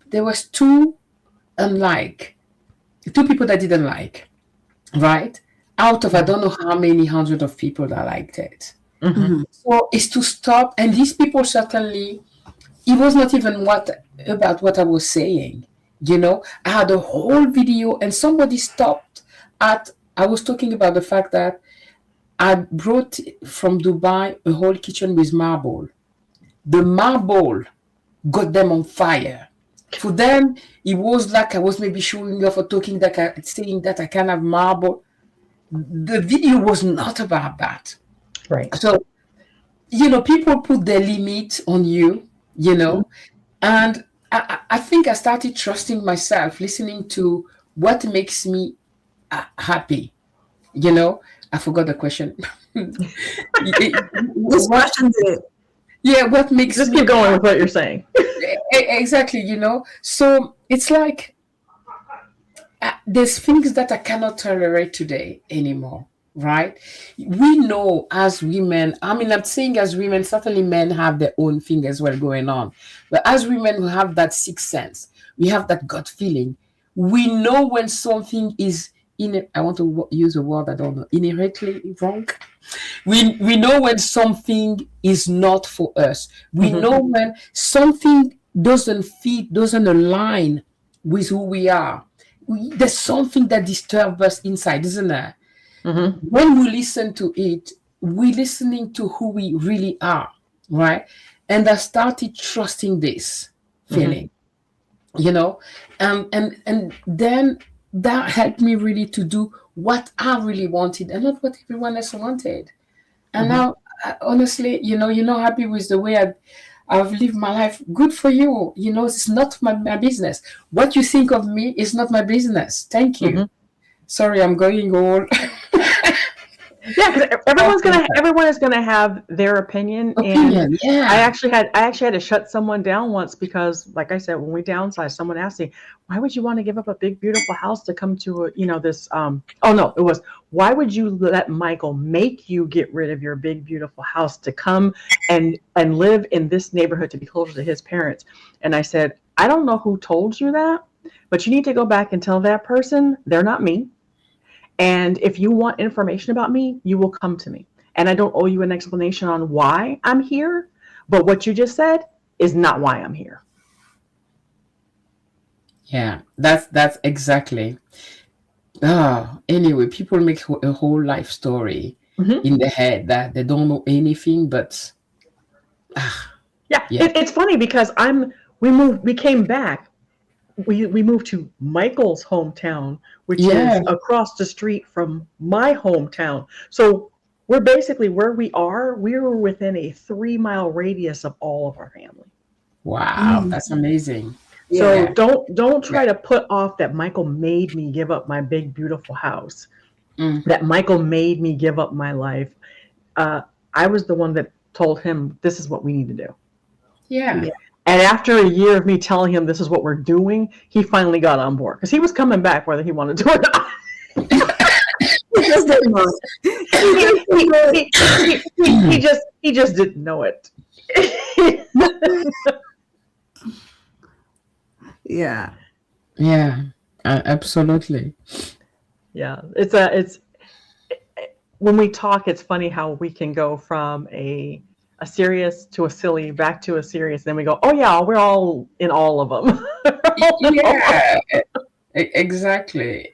There was two people that didn't like, right? Out of I don't know how many hundred of people that liked it. Mm-hmm. So it's to stop. And these people certainly, it was not even about what I was saying. I had a whole video and somebody stopped I was talking about the fact that I brought from Dubai a whole kitchen with marble. The marble got them on fire. For them, it was like I was maybe showing off or saying that I can have marble. The video was not about that. Right. So, people put their limit on you, and I think I started trusting myself, listening to what makes me happy. I forgot the question. This question did. Yeah, what makes Just me keep going with what you're saying. exactly, So it's like there's things that I cannot tolerate today anymore, right? We know as women, I'm saying as women, certainly men have their own thing as well going on. But as women who have that sixth sense, we have that gut feeling. We know when something is I want to use a word I don't know, inherently wrong. We know when something is not for us. We know when something doesn't fit, doesn't align with who we are. There's something that disturbs us inside, isn't there? When we listen to it, we're listening to who we really are, right? And I started trusting this feeling, and then that helped me really to do what I really wanted and not what everyone else wanted. And now, honestly, you're not happy with the way I've lived my life. Good for you. It's not my business. What you think of me is not my business. Thank you. Sorry, I'm going all. Yeah, because everyone is gonna have their opinion. And yeah. I actually had to shut someone down once because, like I said, when we downsized, someone asked me, "Why would you want to give up a big beautiful house to come to this?" Oh no, it was, "Why would you let Michael make you get rid of your big beautiful house to come and live in this neighborhood to be closer to his parents?" And I said, "I don't know who told you that, but you need to go back and tell that person they're not me. And if you want information about me, you will come to me. And I don't owe you an explanation on why I'm here, but what you just said is not why I'm here." Yeah, that's exactly. Anyway, people make a whole life story in their head that they don't know anything, but yeah. It's funny because we came back. We moved to Michael's hometown, which is across the street from my hometown. So we're basically where we are. We're within a 3-mile radius of all of our family. Wow, that's amazing. So don't try to put off that Michael made me give up my big beautiful house. That Michael made me give up my life. I was the one that told him this is what we need to do. Yeah. And after a year of me telling him this is what we're doing, he finally got on board because he was coming back whether he wanted to or not. He just didn't know He just didn't know it. Yeah. Yeah, absolutely. Yeah, it's when we talk, it's funny how we can go from a serious to a silly back to a serious, then we go, oh yeah, we're all in all of them. Yeah, exactly.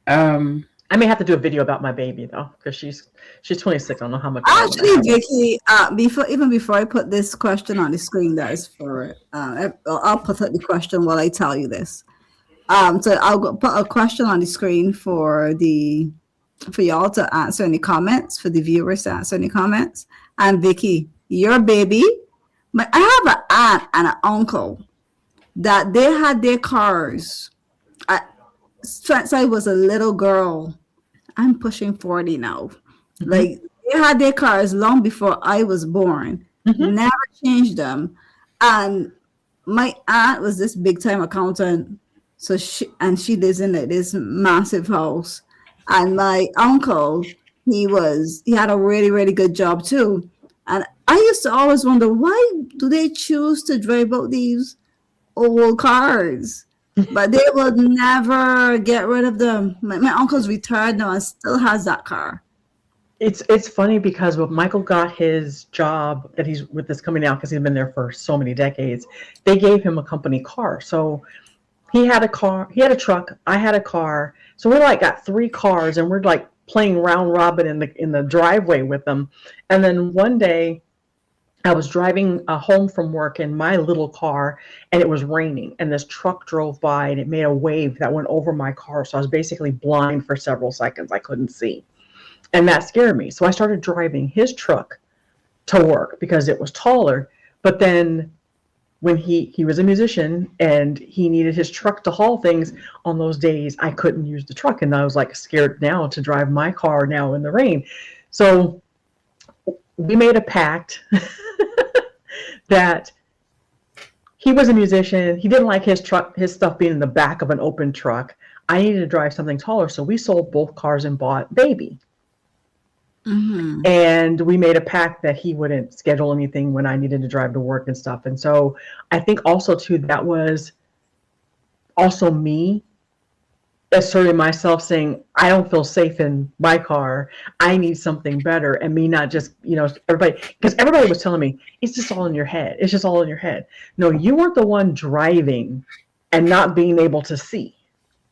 I may have to do a video about my baby though, because she's 26. I don't know how much more I'm gonna Actually, have. Vicky, before I put this question on the screen, that is for I'll put up the question while I tell you this. So put a question on the screen for y'all to answer any comments, for the viewers to answer any comments. And Vicky, your baby, I have an aunt and an uncle that they had their cars. Since I was a little girl, I'm pushing 40 now. Mm-hmm. Like they had their cars long before I was born. Mm-hmm. Never changed them. And my aunt was this big time accountant. So she lives in this massive house. And my uncle, he had a really, really good job too. And I used to always wonder, why do they choose to drive out these old cars? But they would never get rid of them. My uncle's retired now and still has that car. It's funny because when Michael got his job that he's with this company now, because he's been there for so many decades, they gave him a company car. So he had a truck, I had a car. So we like got 3 cars and we're like playing round robin in the driveway with them. And then one day I was driving home from work in my little car and it was raining and this truck drove by and it made a wave that went over my car. So I was basically blind for several seconds. I couldn't see. And that scared me. So I started driving his truck to work because it was taller. But then when he was a musician and he needed his truck to haul things on those days, I couldn't use the truck. And I was like scared now to drive my car now in the rain. So we made a pact that he was a musician. He didn't like his stuff being in the back of an open truck. I needed to drive something taller. So we sold both cars and bought baby. Mm-hmm. And we made a pact that he wouldn't schedule anything when I needed to drive to work and stuff. And so I think also too, that was also me asserting myself saying, I don't feel safe in my car. I need something better. And me not just, because everybody was telling me, it's just all in your head. It's just all in your head. No, you weren't the one driving and not being able to see.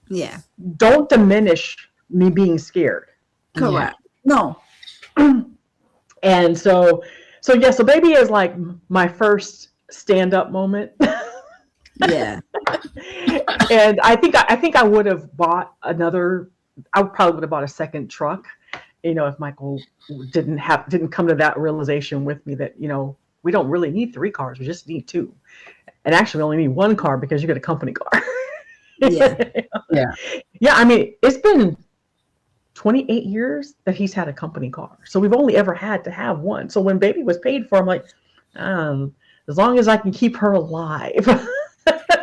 Yeah. Don't diminish me being scared. Correct. Yeah. No. And so baby is like my first stand-up moment. Yeah. And I think I would have bought I probably would have bought a second truck, if Michael didn't come to that realization with me that, we don't really need 3 cars, we just need 2. And actually we only need 1 car because you get a company car. Yeah. Yeah. Yeah, I mean, it's been 28 years that he's had a company car. So we've only ever had to have 1. So when baby was paid for, I'm like, as long as I can keep her alive.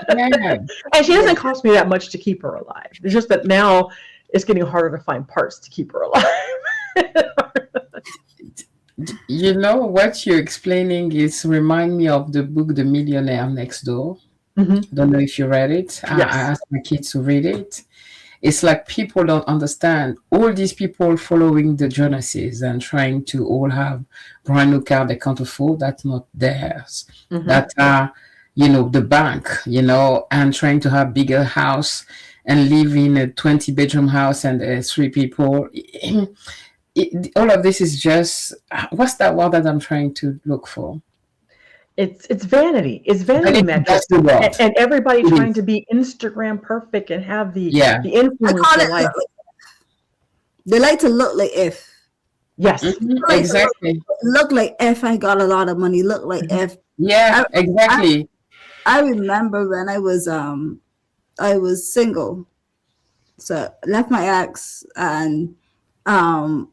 Yeah. And she doesn't cost me that much to keep her alive. It's just that now it's getting harder to find parts to keep her alive. What you're explaining is remind me of the book The Millionaire Next Door. Mm-hmm. I don't know if you read it. Yes. I asked my kids to read it. It's like people don't understand. All these people following the Jonases and trying to all have brand new car they can't afford, that's not theirs. Mm-hmm. That are, the bank, and trying to have bigger house and live in a 20-bedroom house and 3 people. All of this is just, what's that word that I'm trying to look for? It's vanity. It's vanity metrics. And everybody trying to be Instagram perfect and have the influencer life. They like to look like if. Yes. Mm-hmm. Exactly. Look like if I got a lot of money. Look like if. Yeah, exactly. I remember when I was single. So I left my ex and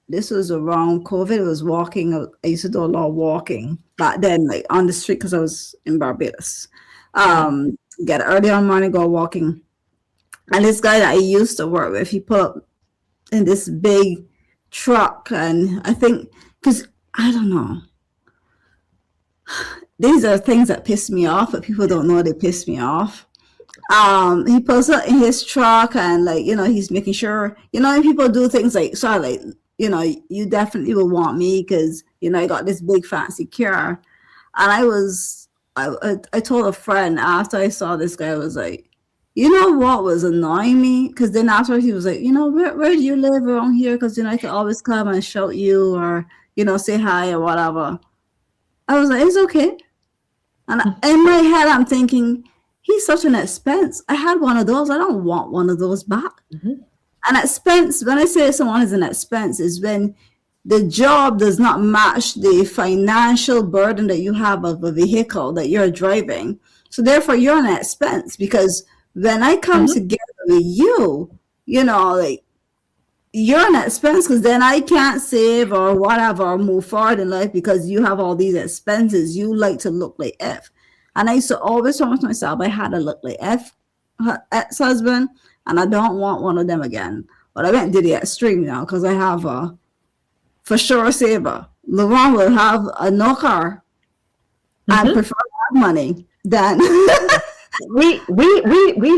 this was around COVID. I was walking. I used to do a lot of walking back then, like on the street because I was in Barbados. Uh-huh. Get early on morning, go walking. And this guy that I used to work with, he put up in this big truck, and I think because I don't know, these are things that piss me off, but people don't know they piss me off. He puts it in his truck, and like he's making sure and people do things like, sorry, like you definitely will want me because I got this big fancy car. And I told a friend after I saw this guy, I was like, you know what was annoying me? Because then after he was like, where do you live around here? Because I can always come and shout you, or say hi or whatever. I was like, it's okay. And in my head, I'm thinking, he's such an expense. I had one of those. I don't want one of those back. Mm-hmm. An expense, when I say someone is an expense, is when the job does not match the financial burden that you have of a vehicle that you're driving. So therefore, you're an expense, because when I come Mm-hmm. together with you, like, you're an expense, because then I can't save or whatever or move forward in life because you have all these expenses. You like to look like F. And I used to always promise myself I had to look like F, her ex-husband, and I don't want one of them again. But I went to the extreme now because I have a for sure saver. Laurent will have a no car and Mm-hmm. prefer to have money than We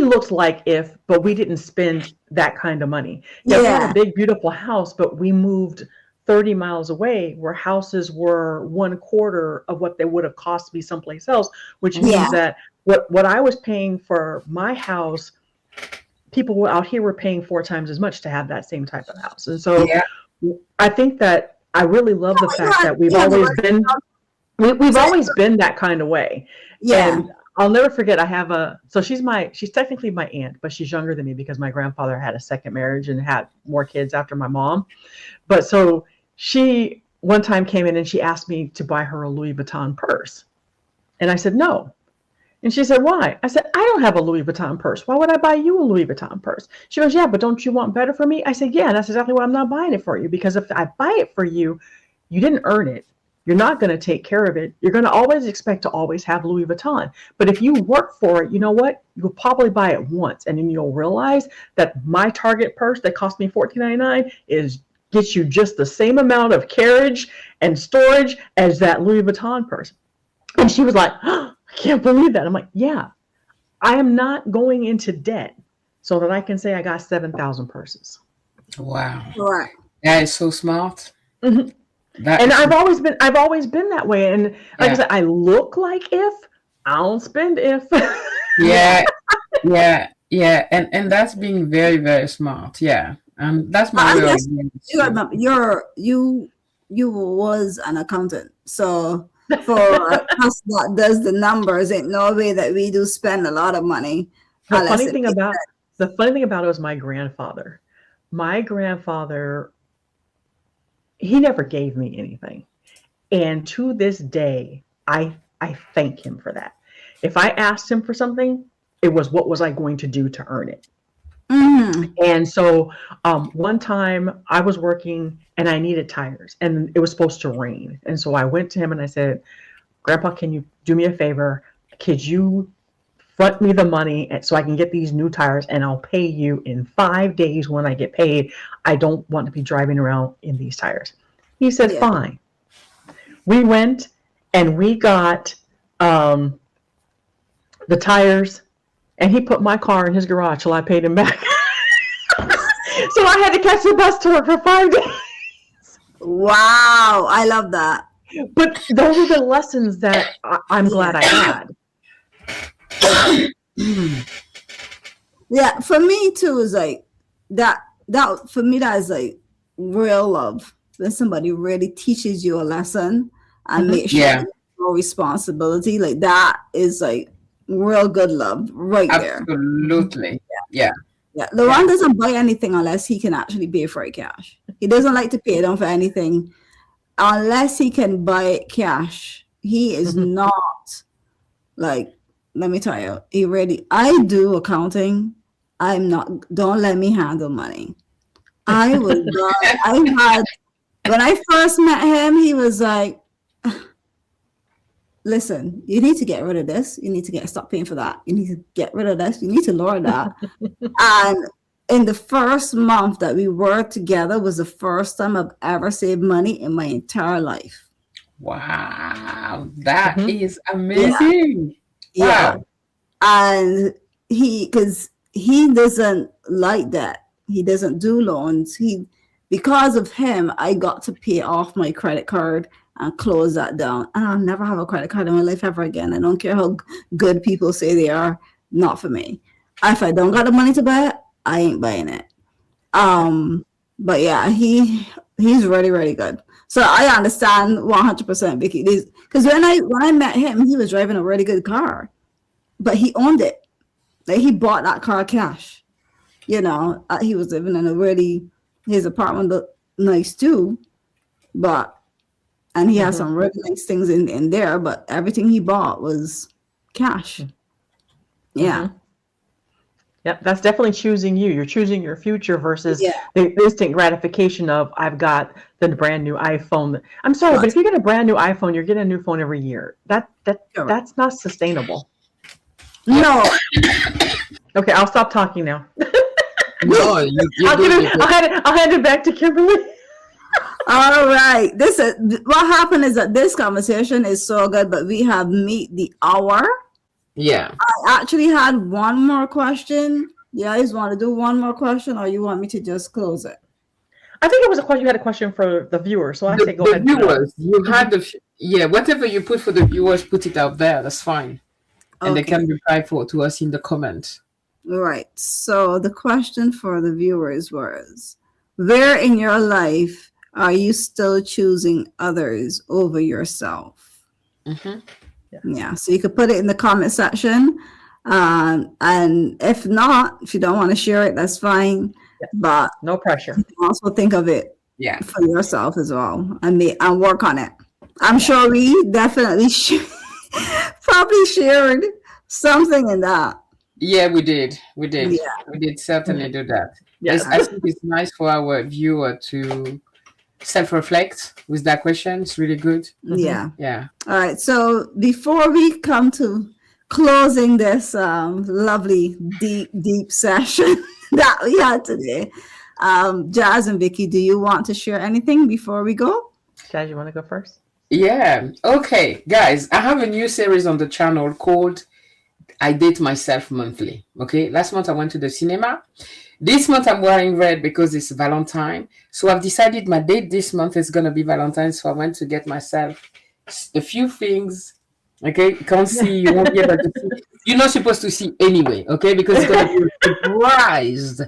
looked like if, but we didn't spend that kind of money. Yeah, we had a yeah, big, beautiful house, but we moved 30 miles away where houses were one quarter of what they would have cost me someplace else, which yeah, means that what I was paying for my house, people out here were paying 4 times as much to have that same type of house. And so Yeah. I think that I really love the fact that you had the right. we've So, always been that kind of way. yeah, And I'll never forget, I have so she's technically my aunt, but she's younger than me because my grandfather had a second marriage and had more kids after my mom. But so she one time came in and she asked me to buy her a Louis Vuitton purse. And I said, no. And she said, why? I said, I don't have a Louis Vuitton purse. Why would I buy you a Louis Vuitton purse? She goes, yeah, but don't you want better for me? I said, yeah, that's exactly why I'm not buying it for you. Because if I buy it for you, you didn't earn it. You're not going to take care of it. You're going to always expect to always have Louis Vuitton. But if you work for it, you know what? You'll probably buy it once. And then you'll realize that my Target purse that cost me $14.99 is gets you just the same amount of carriage and storage as that Louis Vuitton purse. And she was like, oh, I can't believe that. I'm like, yeah, I am not going into debt so that I can say I got 7,000 purses. Wow. right. That is so smart. Mhm. That And is I've always been that way. And like I yeah. said, I look like if, I don't spend if. Yeah. Yeah. Yeah. And that's being very, very smart. Yeah. That's my I way of guess being you too. remember you was an accountant, so for us that does the numbers, ain't no way that we do spend a lot of money The unless funny it thing makes about sense. the funny thing about it was my grandfather. My grandfather, he never gave me anything. And to this day, I thank him for that. If I asked him for something, it was what was I going to do to earn it? Mm-hmm. And so one time I was working and I needed tires and it was supposed to rain. And so I went to him and I said, Grandpa, can you do me a favor? Could you front me the money so I can get these new tires and I'll pay you in 5 days when I get paid. I don't want to be driving around in these tires. He said, Yeah. fine. We went and we got um, the tires and he put my car in his garage till I paid him back. So I had to catch the bus to work for 5 days. Wow, I love that. But those are the lessons that I'm glad I Yeah. had. Yeah, for me too is like that for me that is like real love. When somebody really teaches you a lesson and Mm-hmm. make sure Yeah. you know responsibility, like that is like real good love right there. Absolutely. Yeah. Yeah, Yeah. Laurent doesn't buy anything unless he can actually pay for it cash. He doesn't like to pay down for anything unless he can buy it cash. He is Mm-hmm. not like, let me tell you, he really, I do accounting. I'm not, don't let me handle money. I was done. I had, when I first met him, he was like, listen, you need to get rid of this. You need to stop paying for that. You need to get rid of this. You need to lower that. And in the first month that we were together was the first time I've ever saved money in my entire life. Wow, that Mhm. is Yeah. amazing. Yeah. Wow. And because he doesn't like that. He doesn't do loans. Because of him, I got to pay off my credit card and close that down. And I'll never have a credit card in my life ever again. I don't care how good people say they are, not for me. If I don't got the money to buy it, I ain't buying it. Yeah. But yeah, he's really, really good. So I understand 100% Vicky. Because when I met him, he was driving a really good car, but he owned it. Like he bought that car cash. He was living in his apartment looked nice too, but and he has Mhm. some really nice things in there, but everything he bought was cash. Yeah. Mhm. Yep, that's definitely choosing you. You're choosing your future versus Yeah. the instant gratification of I've got the brand new iPhone. I'm sorry, but But if you get a brand new iPhone, you're getting a new phone every year. correct. That's not sustainable. No. Okay, I'll stop talking now. No, you're good. You're good. I'll hand it back to Kimberly. All right. This is what happened is that this conversation is so good, but we have meet the hour. Yeah. I actually had one more question. You guys want to do one more question, or you want me to just close it? I think it was a question. You had a question for the viewer, so I say go The ahead and put it out. viewers, you Mhm. had yeah, whatever you put for the viewers, put it out there. That's fine. And they Okay. can reply to us in the comments. All right. So the question for the viewers was, where in your life are you still choosing others over yourself? Hmm. Yeah. Yeah. So you could put it in the comment section. And if not, if you don't want to share it, that's fine. Yes. But No pressure. also think of it Yeah. for yourself as well and work on it. I'm sure we definitely probably shared something in that. Yeah, we did. We did. Yeah. We did certainly do that. But Yes. I think it's nice for our viewer to self-reflect with that question. It's really good. Mhm. Yeah. Yeah. All right. So before we come to closing this lovely, deep session that we had today, Jazz and Vicky, do you want to share anything before we go? Jazz, you want to go first? Yeah. Okay, guys, I have a new series on the channel called I Date Myself Monthly. Okay. Last month I went to the cinema. This month I'm wearing red because it's Valentine. So I've decided my date this month is gonna be Valentine. So I went to get myself a few things. Okay, you can't see, you won't be able to see. You're not supposed to see anyway, okay? Because it's gonna be a surprise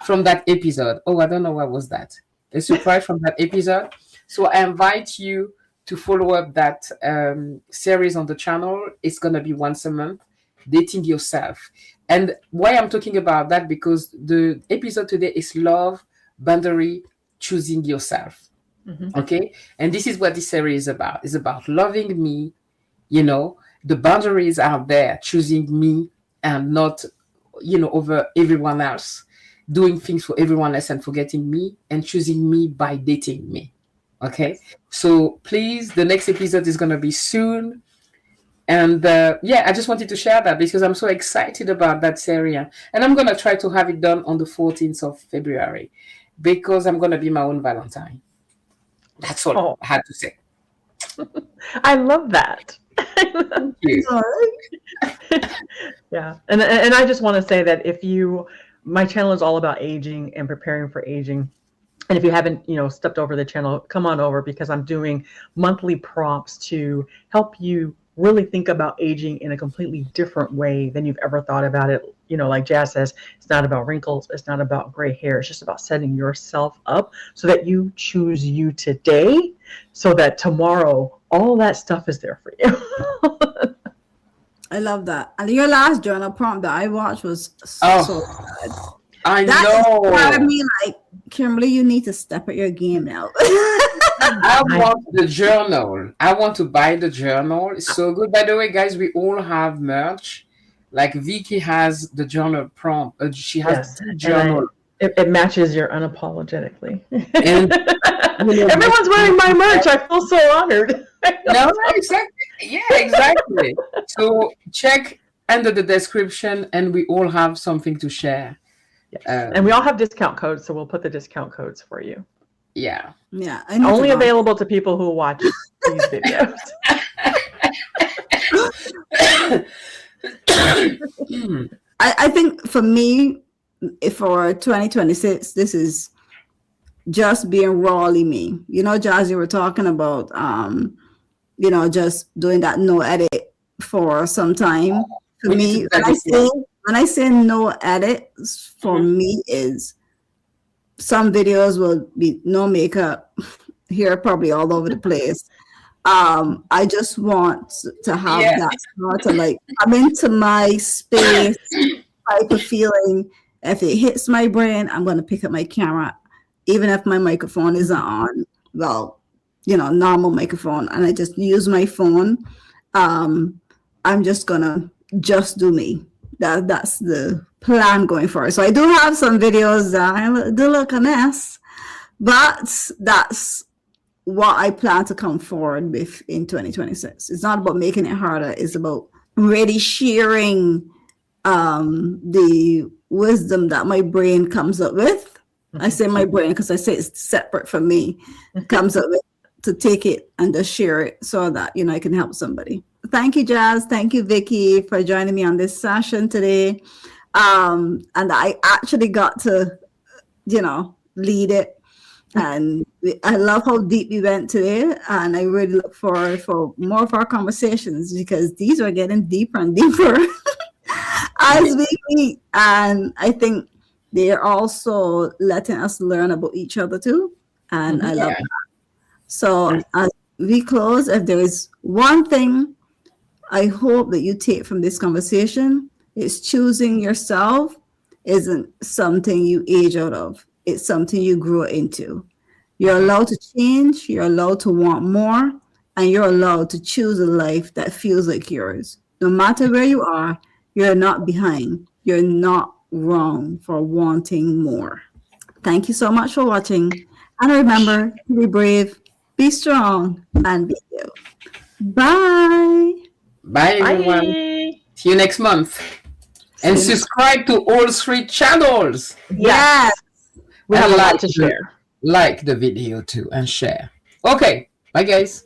from that episode. Oh, I don't know what was that. A surprise from that episode. So I invite you to follow up that series on the channel. It's gonna be once a month, dating yourself. And why I'm talking about that, because the episode today is love, boundary, choosing yourself. Mhm. Okay. And this is what this series is about. It's about loving me, the boundaries are there, choosing me and not, over everyone else, doing things for everyone else and forgetting me, and choosing me by dating me. Okay. Yes. So please, the next episode is going to be soon. And yeah, I just wanted to share that because I'm so excited about that series. And I'm going to try to have it done on the 14th of February because I'm going to be my own Valentine. That's all Oh, I had to say. I love that. Thank you. All right. Yeah, and I just want to say that my channel is all about aging and preparing for aging. And if you haven't, stepped over the channel, come on over because I'm doing monthly prompts to help you really think about aging in a completely different way than you've ever thought about it. Like Jazz says, it's not about wrinkles, it's not about gray hair. It's just about setting yourself up so that you choose you today, so that tomorrow all that stuff is there for you. I love that. And your last journal prompt that I watched was so Oh, good. I That inspired know. me like, Kimberly, you need to step up your game now. I I, want the journal. I want to buy the journal. It's so good. By the way, guys, we all have merch. Like Vicky has the journal prompt. She has yes, the and journal. It matches your unapologetically. And Everyone's wearing my merch. I feel so honored. no, exactly. Yeah, exactly. So check under the description, and we all have something to share. Yes. And we all have discount codes, so we'll put the discount codes for you. Yeah. Yeah. Only available to people who watch these videos. I think for me, for 2026, this is just being rawly me. You know, Jazz, you were talking about, just doing that no edit for some time. For me, when I say no edit, for me is some videos will be no makeup, hair probably all over the place. I just want to have that sort of like come into my space type of feeling. If it hits my brain, I'm going to pick up my camera, even if my microphone isn't on. Well, normal microphone, and I just use my phone. I'm just gonna just do me. That's the plan going forward. So I do have some videos that I do look a mess, but that's what I plan to come forward with in 2026. It's not about making it harder. It's about really sharing the wisdom that my brain comes up with. I say my brain because I say it's separate from me. Comes up with, to take it and just share it so that I can help somebody. Thank you, Jazz. Thank you, Vicky, for joining me on this session today. And I actually got to, lead it. And I love how deep we went today, and I really look forward for more of our conversations because these are getting deeper and deeper as we meet. And I think they're also letting us learn about each other too, and I love that. So as we close, if there is one thing I hope that you take from this conversation, it's choosing yourself isn't something you age out of. It's something you grow into. You're allowed to change, you're allowed to want more, and you're allowed to choose a life that feels like yours. No matter where you are, you're not behind. You're not wrong for wanting more. Thank you so much for watching. And remember to be brave, be strong, and be you. Bye. Bye, everyone. Bye. See you next month. And subscribe to all 3 channels. Yes. We have a lot to share. Like the video too and share. Okay. Bye, guys.